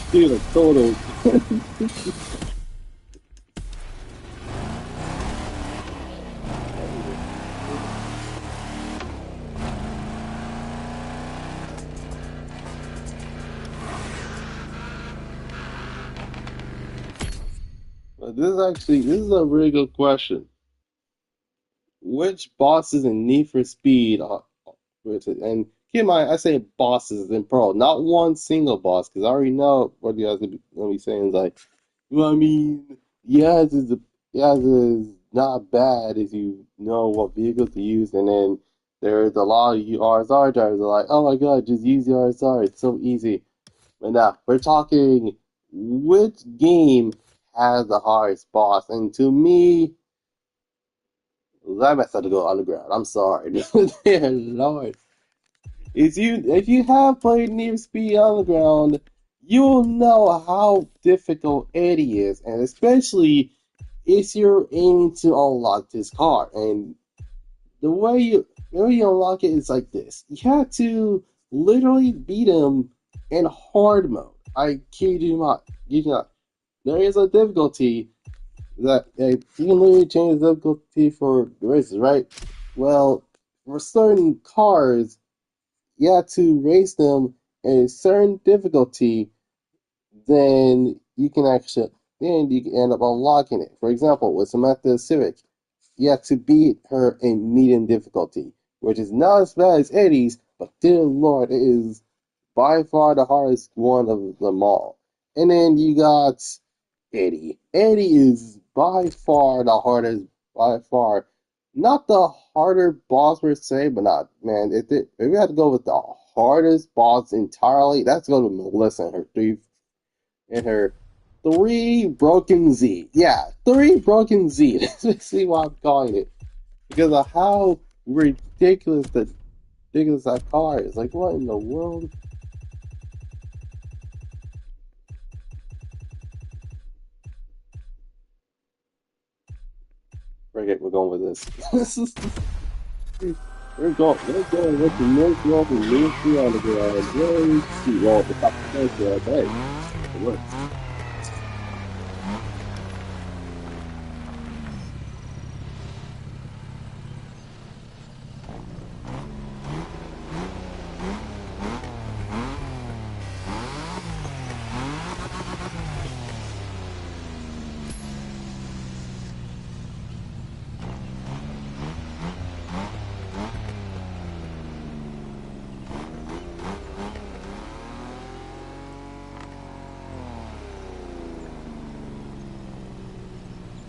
Dude, a total. This is a really good question. Which bosses in Need for Speed and keep in mind, I say bosses in Pro, not one single boss, because I already know what you guys gonna be saying is like, well, I mean, yes is not bad if you know what vehicle to use, and then there's a lot of you RSR drivers that are like, oh my god, just use the RSR, it's so easy. But now we're talking which game has the hardest boss, and to me, that must have to go underground. I'm sorry, dear Lord. If you have played Need for Speed Underground, you'll know how difficult it is, and especially if you're aiming to unlock this car. And the way you unlock it is like this: you have to literally beat him in hard mode. I kid you not. You not. There is a difficulty that you can literally change the difficulty for the races, right? Well, for certain cars you have to race them in a certain difficulty, then you can end up unlocking it. For example, with Samantha Civic, you have to beat her in medium difficulty, which is not as bad as Eddie's, but dear Lord, it is by far the hardest one of them all. And then you got Eddie. Eddie is by far the hardest, by far. Not the harder boss per se, but not, man, if we had to go with the hardest boss entirely, that's going to Melissa and her three broken Z. Yeah, three broken Z. That's basically what I'm calling it. Because of how ridiculous that car is. Like, what in the world? Forget we're going with this. We're going with the most welcome ministry on the ground. Very sweet. Well, the top of the hey, it works.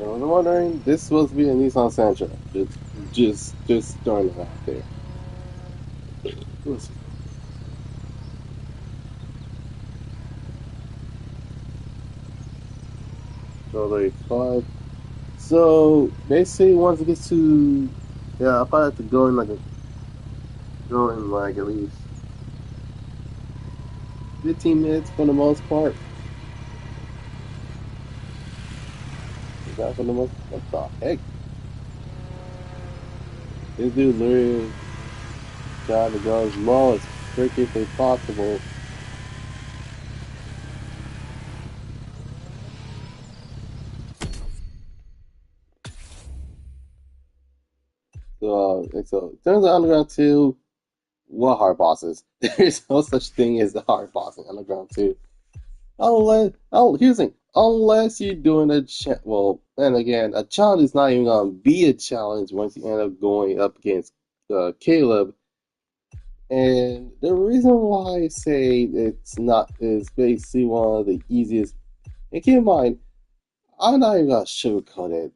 I was wondering, this is supposed to be a Nissan Sentra. Just throwing it out there. Listen, strawberry five. So basically, once it gets to, yeah, I'll probably have to go in like at least 15 minutes for the most part. Is that for the most? What the heck? This dude literally trying to go as low as freaking possible. So in terms of Underground 2, what hard bosses? There's no such thing as the hard boss in Underground 2. Here's the thing. Unless you're doing well, and again, a challenge is not even gonna be a challenge once you end up going up against Caleb. And the reason why I say it's not is basically one of the easiest. And keep in mind, I'm not even gonna sugarcoat it.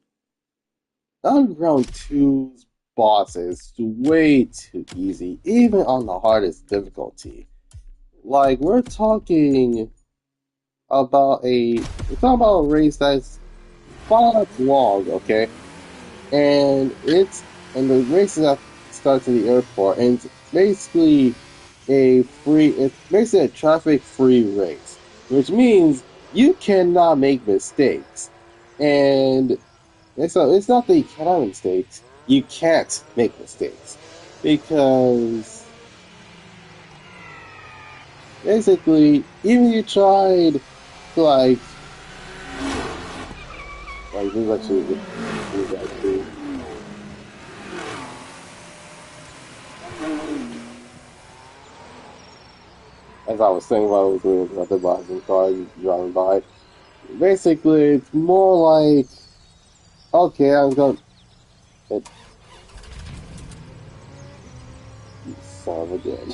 Underground 2's boss is way too easy, even on the hardest difficulty. Like we're talking about a race that's 5 long, okay? And the race is starts at the airport, and it's basically it's basically a traffic-free race, which means you cannot make mistakes. And so it's not that you cannot make mistakes, you can't make mistakes. Because basically, even if you tried to this is actually good. This is actually, as I was saying while I was doing other bars and cars driving by, basically it's more like, okay, I'm going. You son of a gun.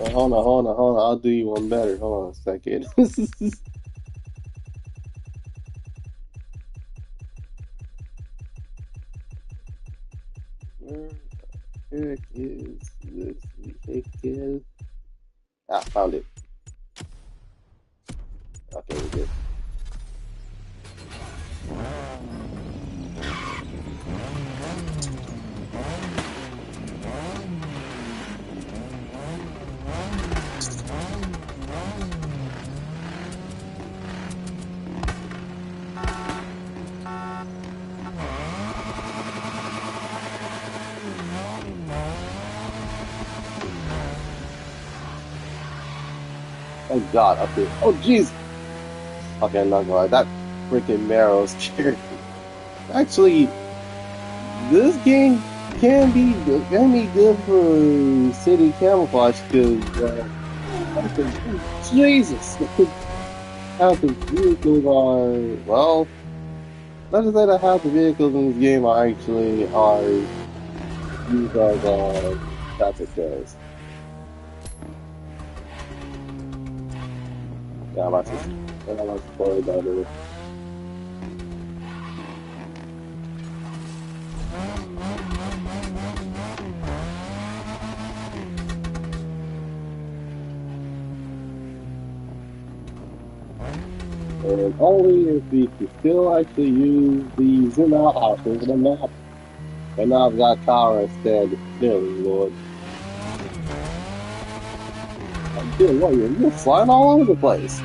Hold on. I'll do you one better. Hold on a second. Where the heck is this vehicle? Ah, found it. Okay, we're good. Oh god, okay. Oh jeez! Okay, I'm not gonna lie, that freaking marrow scared me. Actually, this game can be good for city camouflage because Jesus, how the vehicles are well. Let's just say that half the vehicles in this game are used as traffic cars. Yeah, I'm about to spoil about it. And only if we can still actually use the zoom out option for the map. And now I've got power instead. Dear Lord. Dear Lord, you're flying all over the place.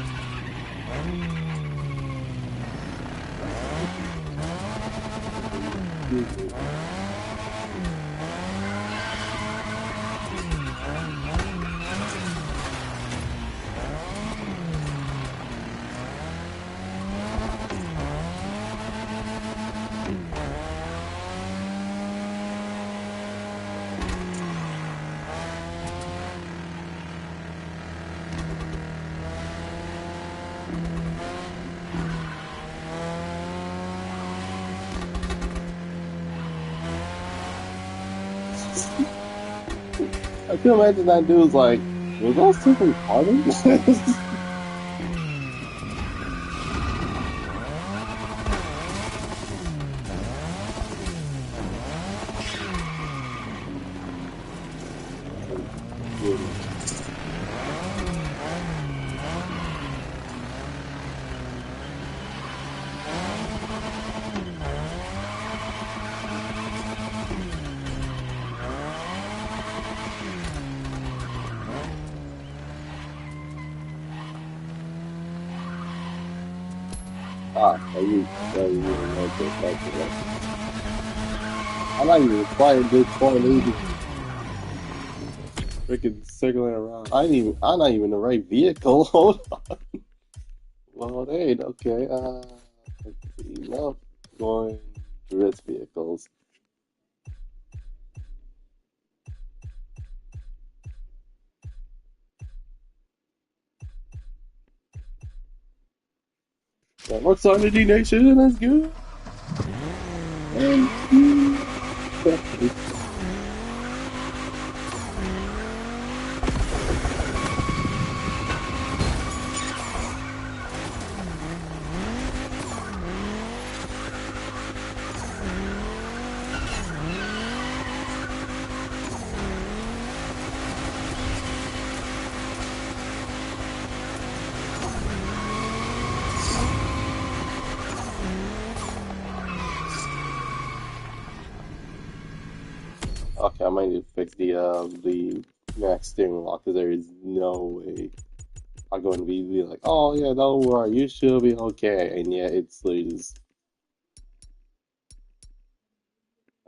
I can imagine that dude's like, was that super retarded? I like you. Quiet, big, 480. freaking circling around. I'm not even the right vehicle. Hold on. Well, there ain't okay. No, going drift vehicles. That looks like the D Nation. Let's go. Okay, I might need to fix the max steering lock because there is no way I'm going to be like, oh yeah, don't worry, you should be okay, and yeah, it's literally just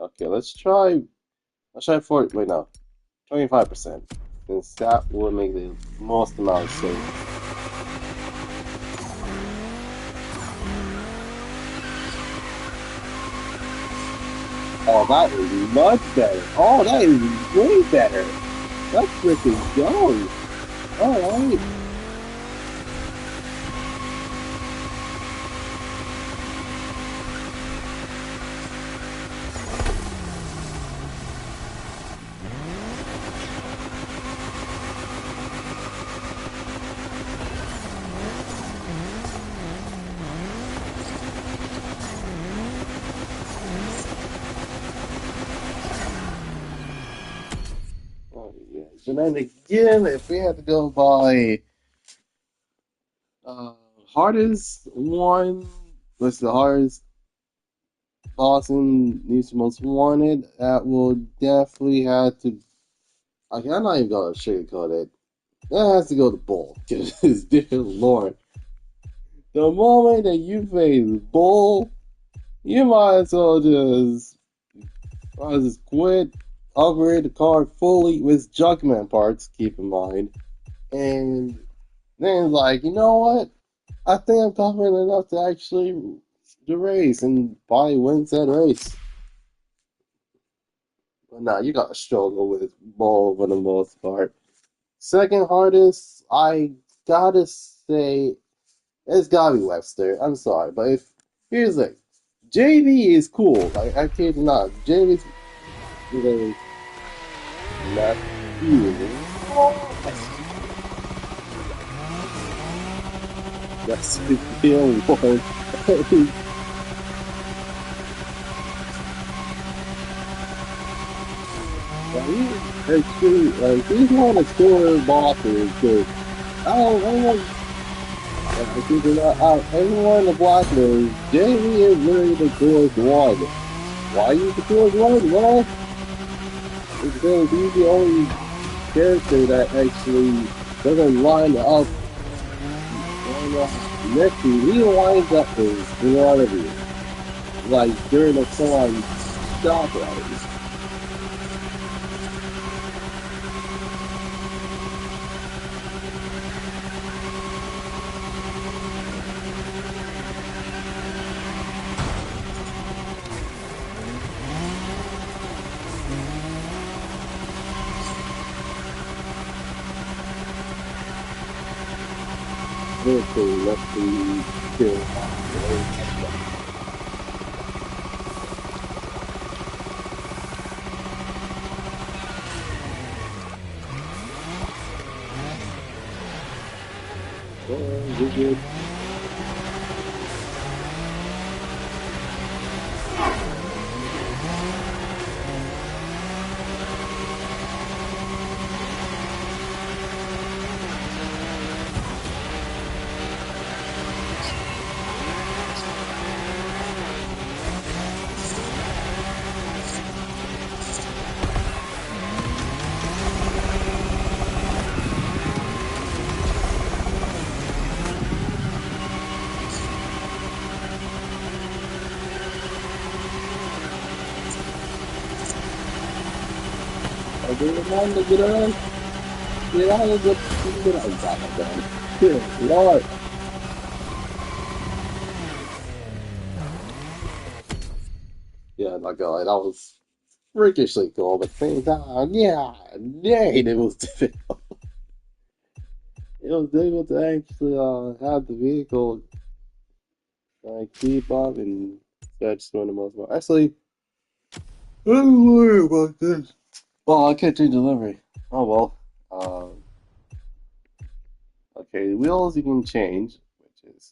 okay. Let's try 40. Wait, no, 25%, since that will make the most amount of sense. Oh, that is much better. Oh, that is way better. Let's freaking go. All right. Oh, yes. And then again, if we had to go by hardest one, what's the hardest Boston needs most wanted, that will definitely have to. Okay, I'm not even gonna sugarcoat it. That has to go to Bull. Because, dear Lord, the moment that you face Bull, you might as well just quit, upgrade the car fully with Junkman parts, keep in mind. And then it's like, you know what? I think I'm confident enough to actually the race and probably win that race. But nah, you gotta struggle with Bull for the most part. Second hardest, I gotta say, it's gotta be Webster. I'm sorry, but if here's the thing, JV is cool. Like I kid you not, JV's really not cool. That's the only one. Like, he's one of the core bosses. Cause I think everyone in the block knows Jamie is really the coolest one. Why he's the coolest one? Well, it's because he's the only character that actually doesn't line up next to you. He lines up in all of you. Like during the song Stop Riders. Literally, let's see, kill. You're good. Are they the one to get us? Get out of the get outside my gun. Good Lord. Yeah, not gonna lie, that was freakishly cool, but at the same time, yeah, dang, it was difficult. It was difficult to actually have the vehicle keep up and that's one of the most actually I don't worry about this. Well, I can't do delivery. Oh well. Okay, the wheels you can change, which is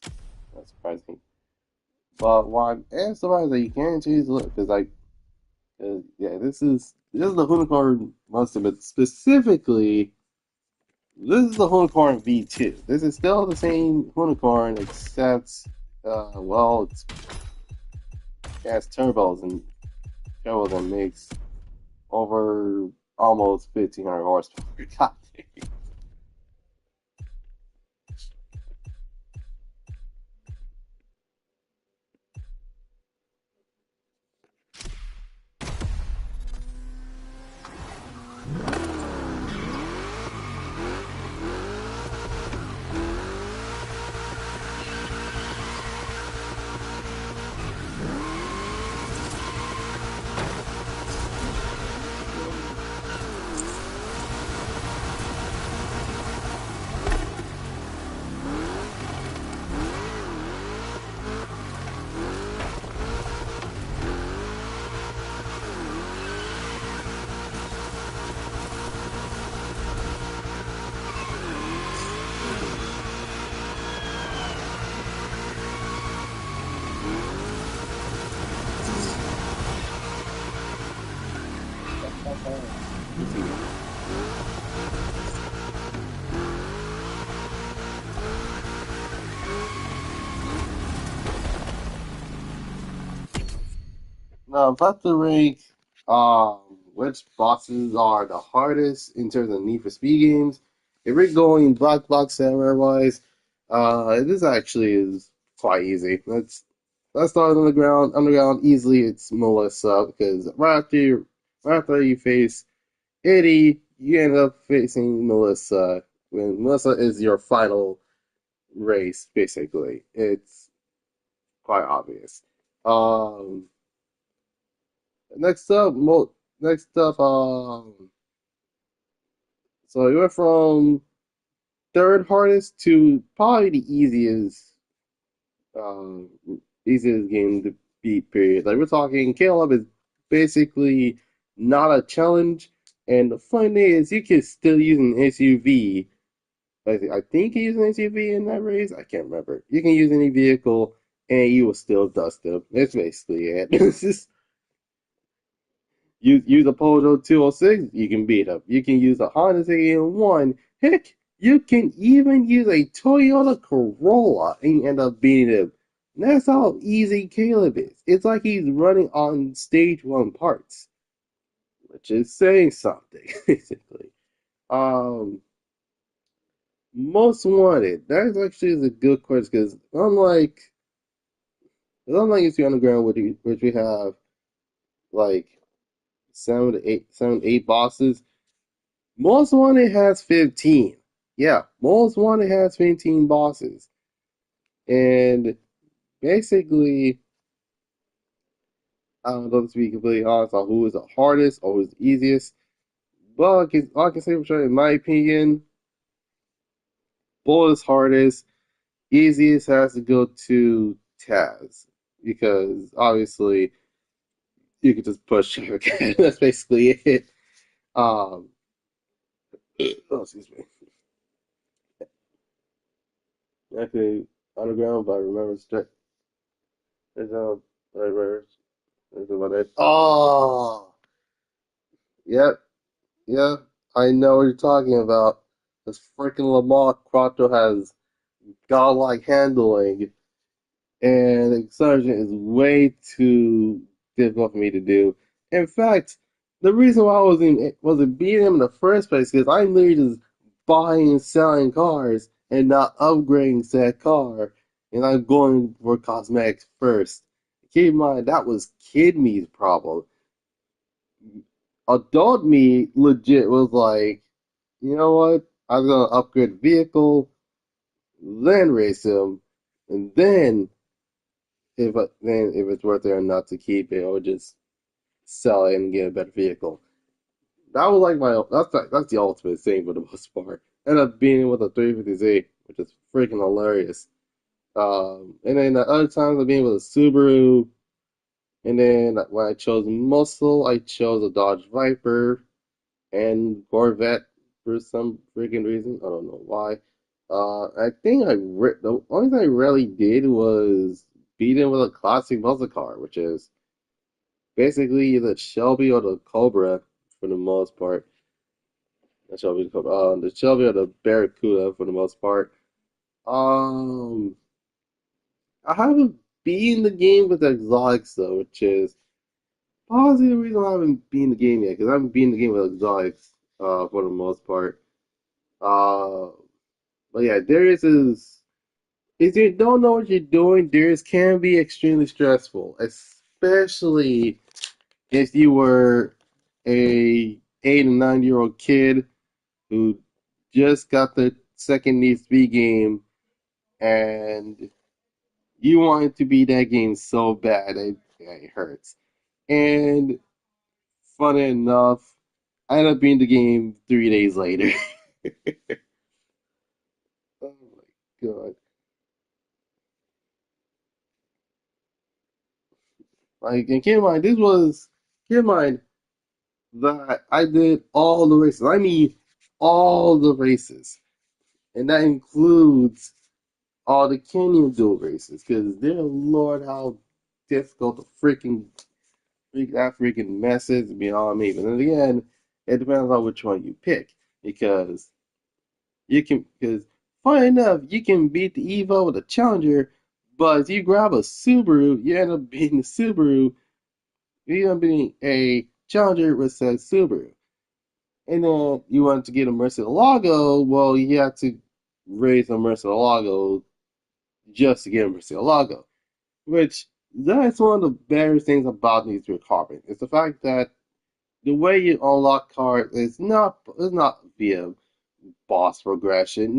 not surprising. But what I'm surprised that you can't change the look, because like, yeah, this is the unicorn monster, but specifically, this is the unicorn V2. This is still the same unicorn, except, well, it has turbos and makes over almost 1,500 horsepower. God dang. Now, about to rank which bosses are the hardest in terms of Need for Speed games. If we're going block box samurai wise, this actually is quite easy. Let's start on the ground. Underground easily it's Melissa because right after you face Eddie, you end up facing Melissa when Melissa is your final race. Basically, it's quite obvious. Um, Next up, next up, so we went from third hardest to probably the um, easiest game to beat. Period. Like we're talking, Caleb is basically not a challenge, and the fun thing is you can still use an SUV. I think you use an SUV in that race. I can't remember. You can use any vehicle, and you will still dust them. That's basically it. It's just use a Peugeot 206, you can beat them. You can use a Honda CN1. Heck, you can even use a Toyota Corolla and end up beating him. And that's how easy Caleb is. It's like he's running on stage one parts, which is saying something, basically. Um, Most wanted. That actually is a good question because unlike UC Underground, which we have like seven to eight bosses. Most Wanted has 15. Yeah, Most Wanted has 15 bosses. And basically, I don't know to be completely honest on who is the hardest or who is the easiest. But all I can say for sure, in my opinion, Bull is hardest. Easiest has to go to Taz. Because obviously, you can just push him again. That's basically it. Um, oh, excuse me. Actually, Underground, but I remember straight. There's right, there's about it. Oh, yep, yeah. I know what you're talking about. This freaking Lamar Quattro has godlike handling, and Sergeant is way too difficult for me to do. In fact, the reason why I wasn't beating him in the first place is because I'm literally just buying and selling cars and not upgrading said car, and I'm going for cosmetics first. Keep in mind that was Kid Me's problem. Adult me legit was like, you know what? I was gonna upgrade the vehicle, then race him, and then if it's worth it or not to keep it, or just sell it and get a better vehicle. That was like that's the ultimate thing for the most part. End up being with a 350Z, which is freaking hilarious. And then the other times I've been with a Subaru, and then when I chose muscle, I chose a Dodge Viper and Corvette for some freaking reason. I don't know why. I think the only thing I really did was beat him with a classic muscle car, which is basically the Shelby or the Cobra for the most part. The Shelby, the Shelby or the Barracuda for the most part. Um, I haven't beaten the game with exotics though, which is possibly the reason I haven't beaten the game yet, because I haven't beaten the game with exotics, for the most part. Uh, but yeah, Darius is. If you don't know what you're doing, Darius can be extremely stressful, especially if you were a 8 or 9 year old kid who just got the second Need for Speed game and you wanted to beat that game so bad it hurts. And funny enough, I ended up beating the game 3 days later. Oh my god. Like, and keep in mind that I did all the races. I mean, all the races. And that includes all the Canyon Duel races. Because, dear Lord, how difficult the that freaking mess is beyond me. But in the end, it depends on which one you pick. Because because funny enough, you can beat the Evo with a Challenger, but if you grab a Subaru, you end up beating the Subaru, you end up beating a Challenger with said Subaru. And then you want to get a Murcielago, well, you have to raise a Murcielago just to get a Murcielago. Which, that's one of the better things about these three carbon. It's the fact that the way you unlock cards is not via boss progression.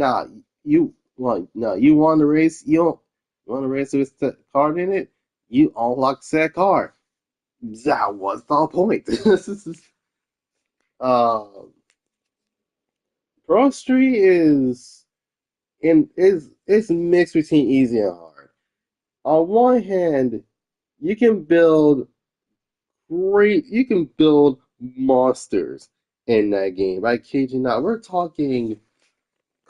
You want to race, you don't want to race with the card in it, you unlock that card. That was the point. uh, Pro Street is mixed between easy and hard. On one hand, you can build you can build monsters in that game. I kid you not. We're talking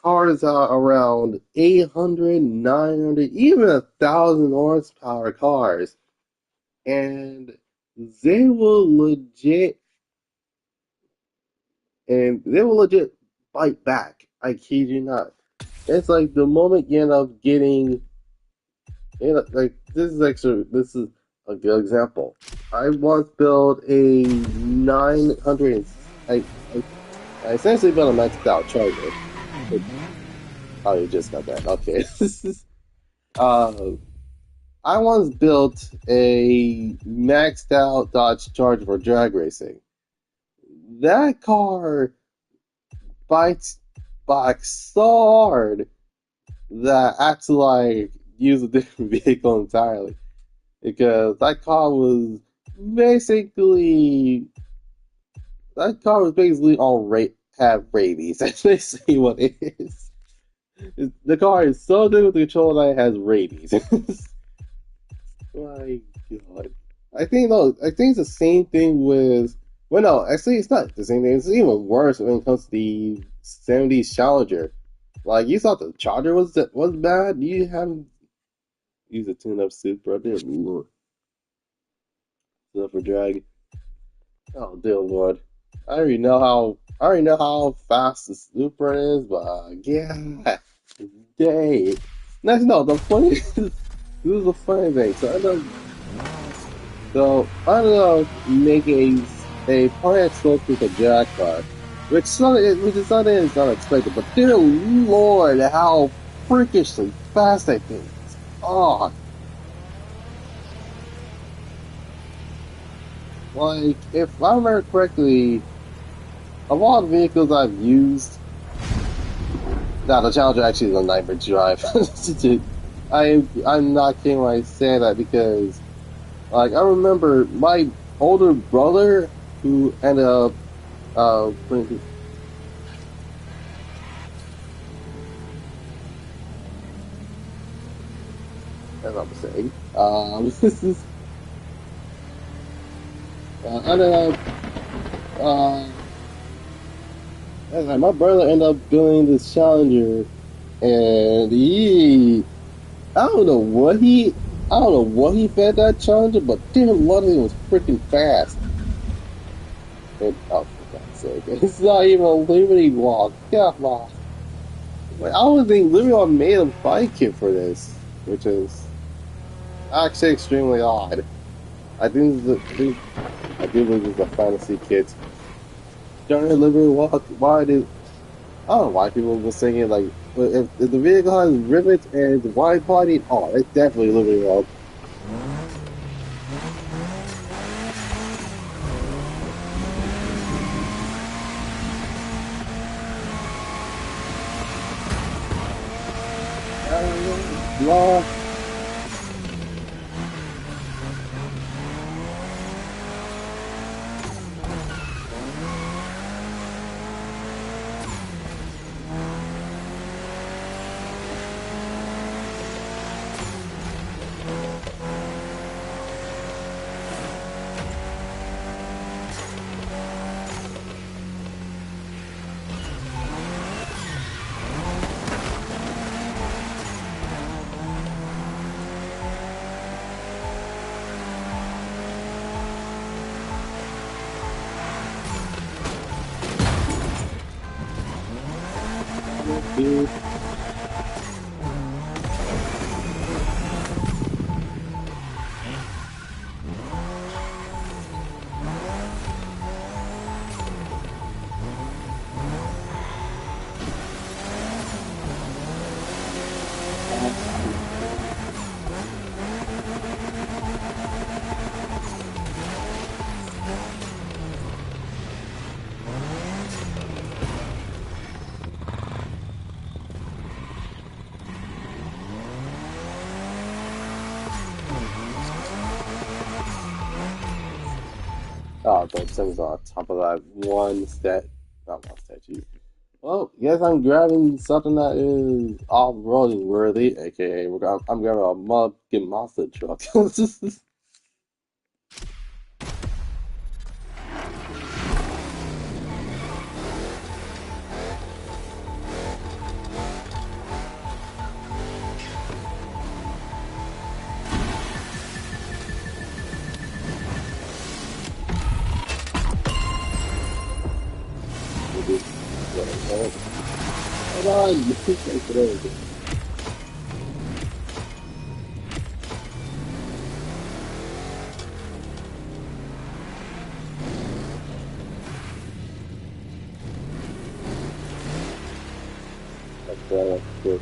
cars are around 800, 900, even 1,000 horsepower cars. And they will legit, they will legit fight back. I kid you not. It's like the moment you end up getting, like, this is a good example. I once built a 900, I essentially built a maxed out charger. Oh, you just got that. Okay. uh, I once built a maxed out Dodge Charger for drag racing. That car bites back so hard that I had to like use a different vehicle entirely because basically that car was basically on have rabies. That's basically what it is. The car is so difficult to control that it has rabies. My God. I think it's the same thing with. Well, no, actually, it's not the same thing. It's even worse when it comes to the 70s Challenger. Like, you thought the Charger was bad? You haven't used a tune-up Supra, dear Lord. For drag. Oh, dear Lord. I already know how fast the Supra is, but yeah, day. No, the funny, this is the funny thing. I ended up making a plant sculpt with a Jackal, which is something that's unexpected. But dear Lord, how freakishly fast that thing is! Oh, like if I remember correctly, of all the vehicles I've used, Now the Challenger actually is a nightmare drive. I'm not kidding when I say that because like I remember my older brother who ended up putting as I was saying this is ended up as my brother ended up building this Challenger and he I don't know what he fed that Challenger, but damn luckily it was freaking fast. And, oh, for God's sake, it's not even a Liberty Walk. Come on. Like, I would think Liberty Walk made a fight kit for this, which is actually extremely odd. I do believe this is a fantasy kit. During Liberty Walk, I don't know why people were saying it like, but if the vehicle has rivets and wide body, oh, it's definitely Liberty Walk. Blah. Dude. Oh, the Sims on top of that not one statue. Well, yes, I'm grabbing something that is off-roading worthy, aka I'm grabbing a motherfucking monster truck. Hold on, take it over.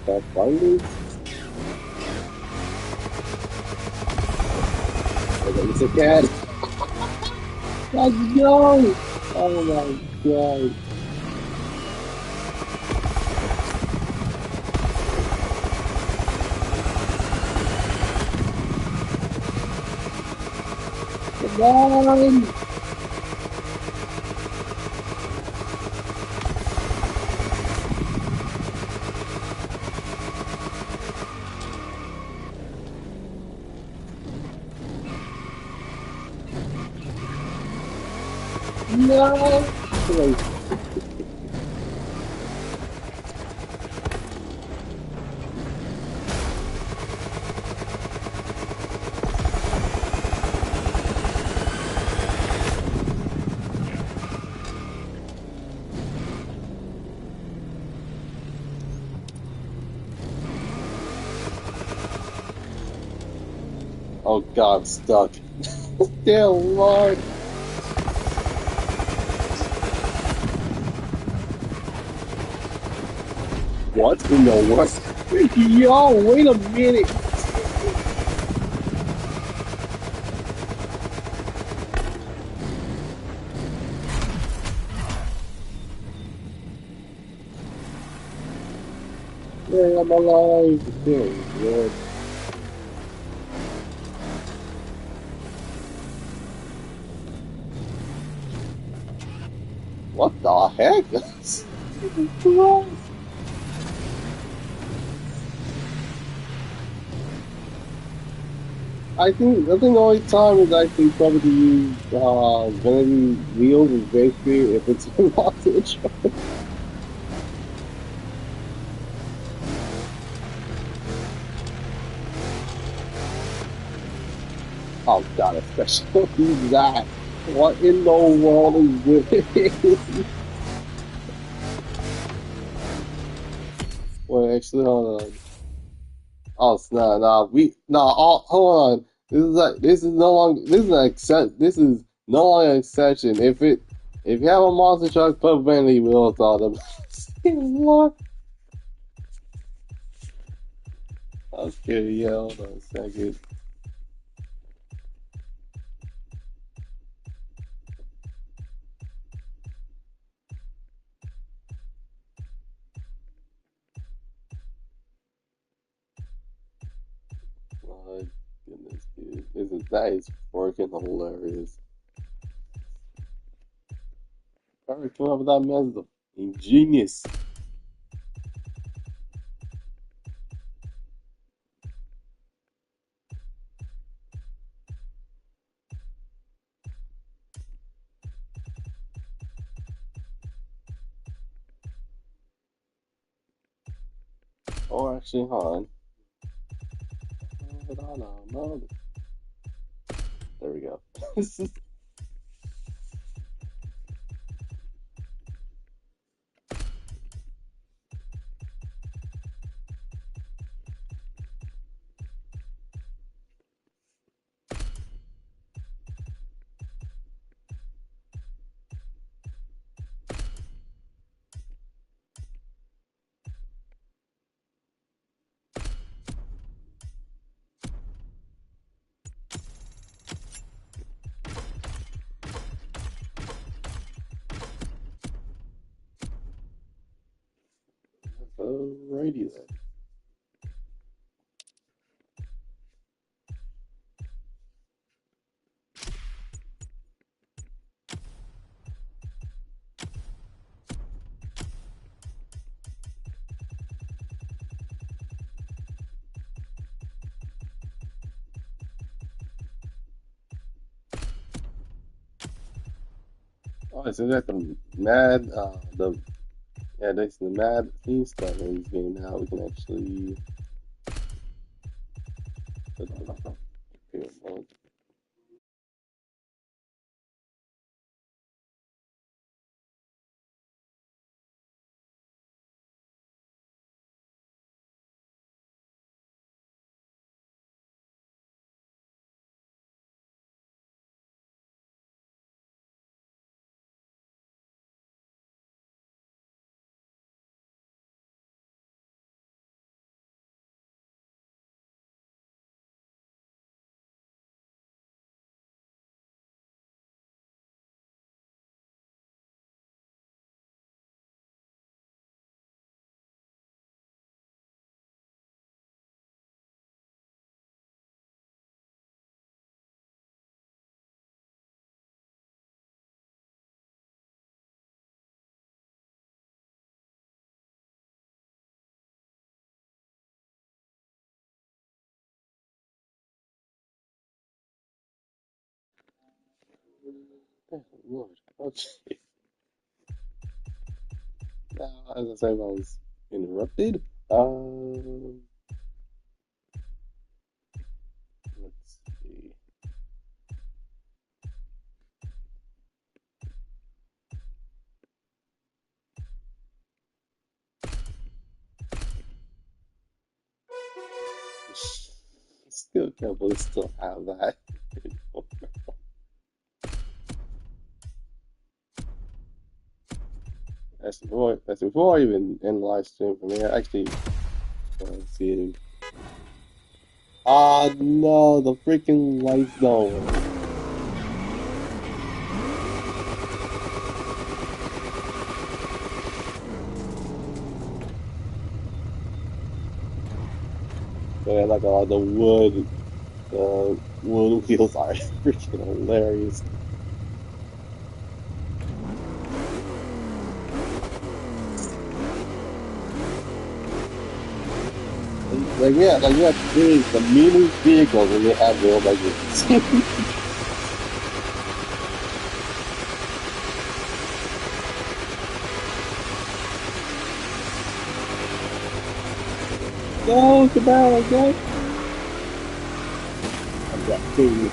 That's bindings. It's a cat. Let's go! Oh my god. Come on! No! Oh god, I'm stuck. Dear Lord. What in the world? Yo, wait a minute. Yeah, I'm alive. Okay, good. What the heck? Jesus Christ. I think the only time is actually probably to use vanity wheels is basically if it's locked to the truck. Oh god, especially use that. What in the world is this? Wait, actually, hold on. Oh snap! Hold on. This is an exception. This is no longer an exception. If you have a monster truck, put vanity wheels on them. What? Okay, yeah. Hold on a second. My goodness, dude, that is freaking hilarious. Whoever came up with that man is a genius. Or actually, hold on. Hold on, no. There we go. Alrighty then. Oh, so that the mad, that's the mad theme stuff in this game now. We can actually put the mode. Oh, Lord. Okay. Now, as I said, I was interrupted. Let's see. Still can't believe still have that. That's before I even end the live stream for me. I actually see it. Ah, no, the freaking lights don't work. Man, like the wood wheels are freaking hilarious. Like really the meanest vehicles when they have wheels like this. No, goodbye, guys. I've got things.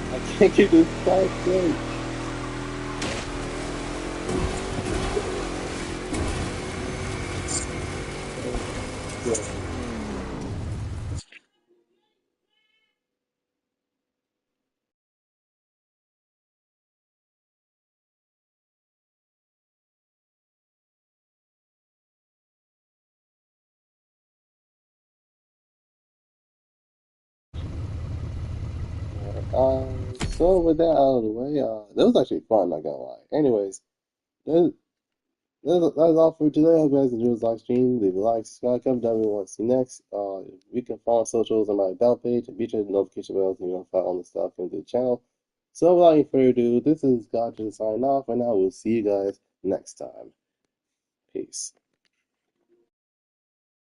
I can't keep this car straight. So with that out of the way, that was actually fun, not gonna lie. Anyways, that, that's all for today. I hope you guys enjoyed this live stream. Leave a like, subscribe, comment down if you want to see next. You can follow on socials on my about page and be sure to notification bells and you know on the stuff into the channel. So without any further ado, this is Goddrifter signing off, and I will see you guys next time. Peace.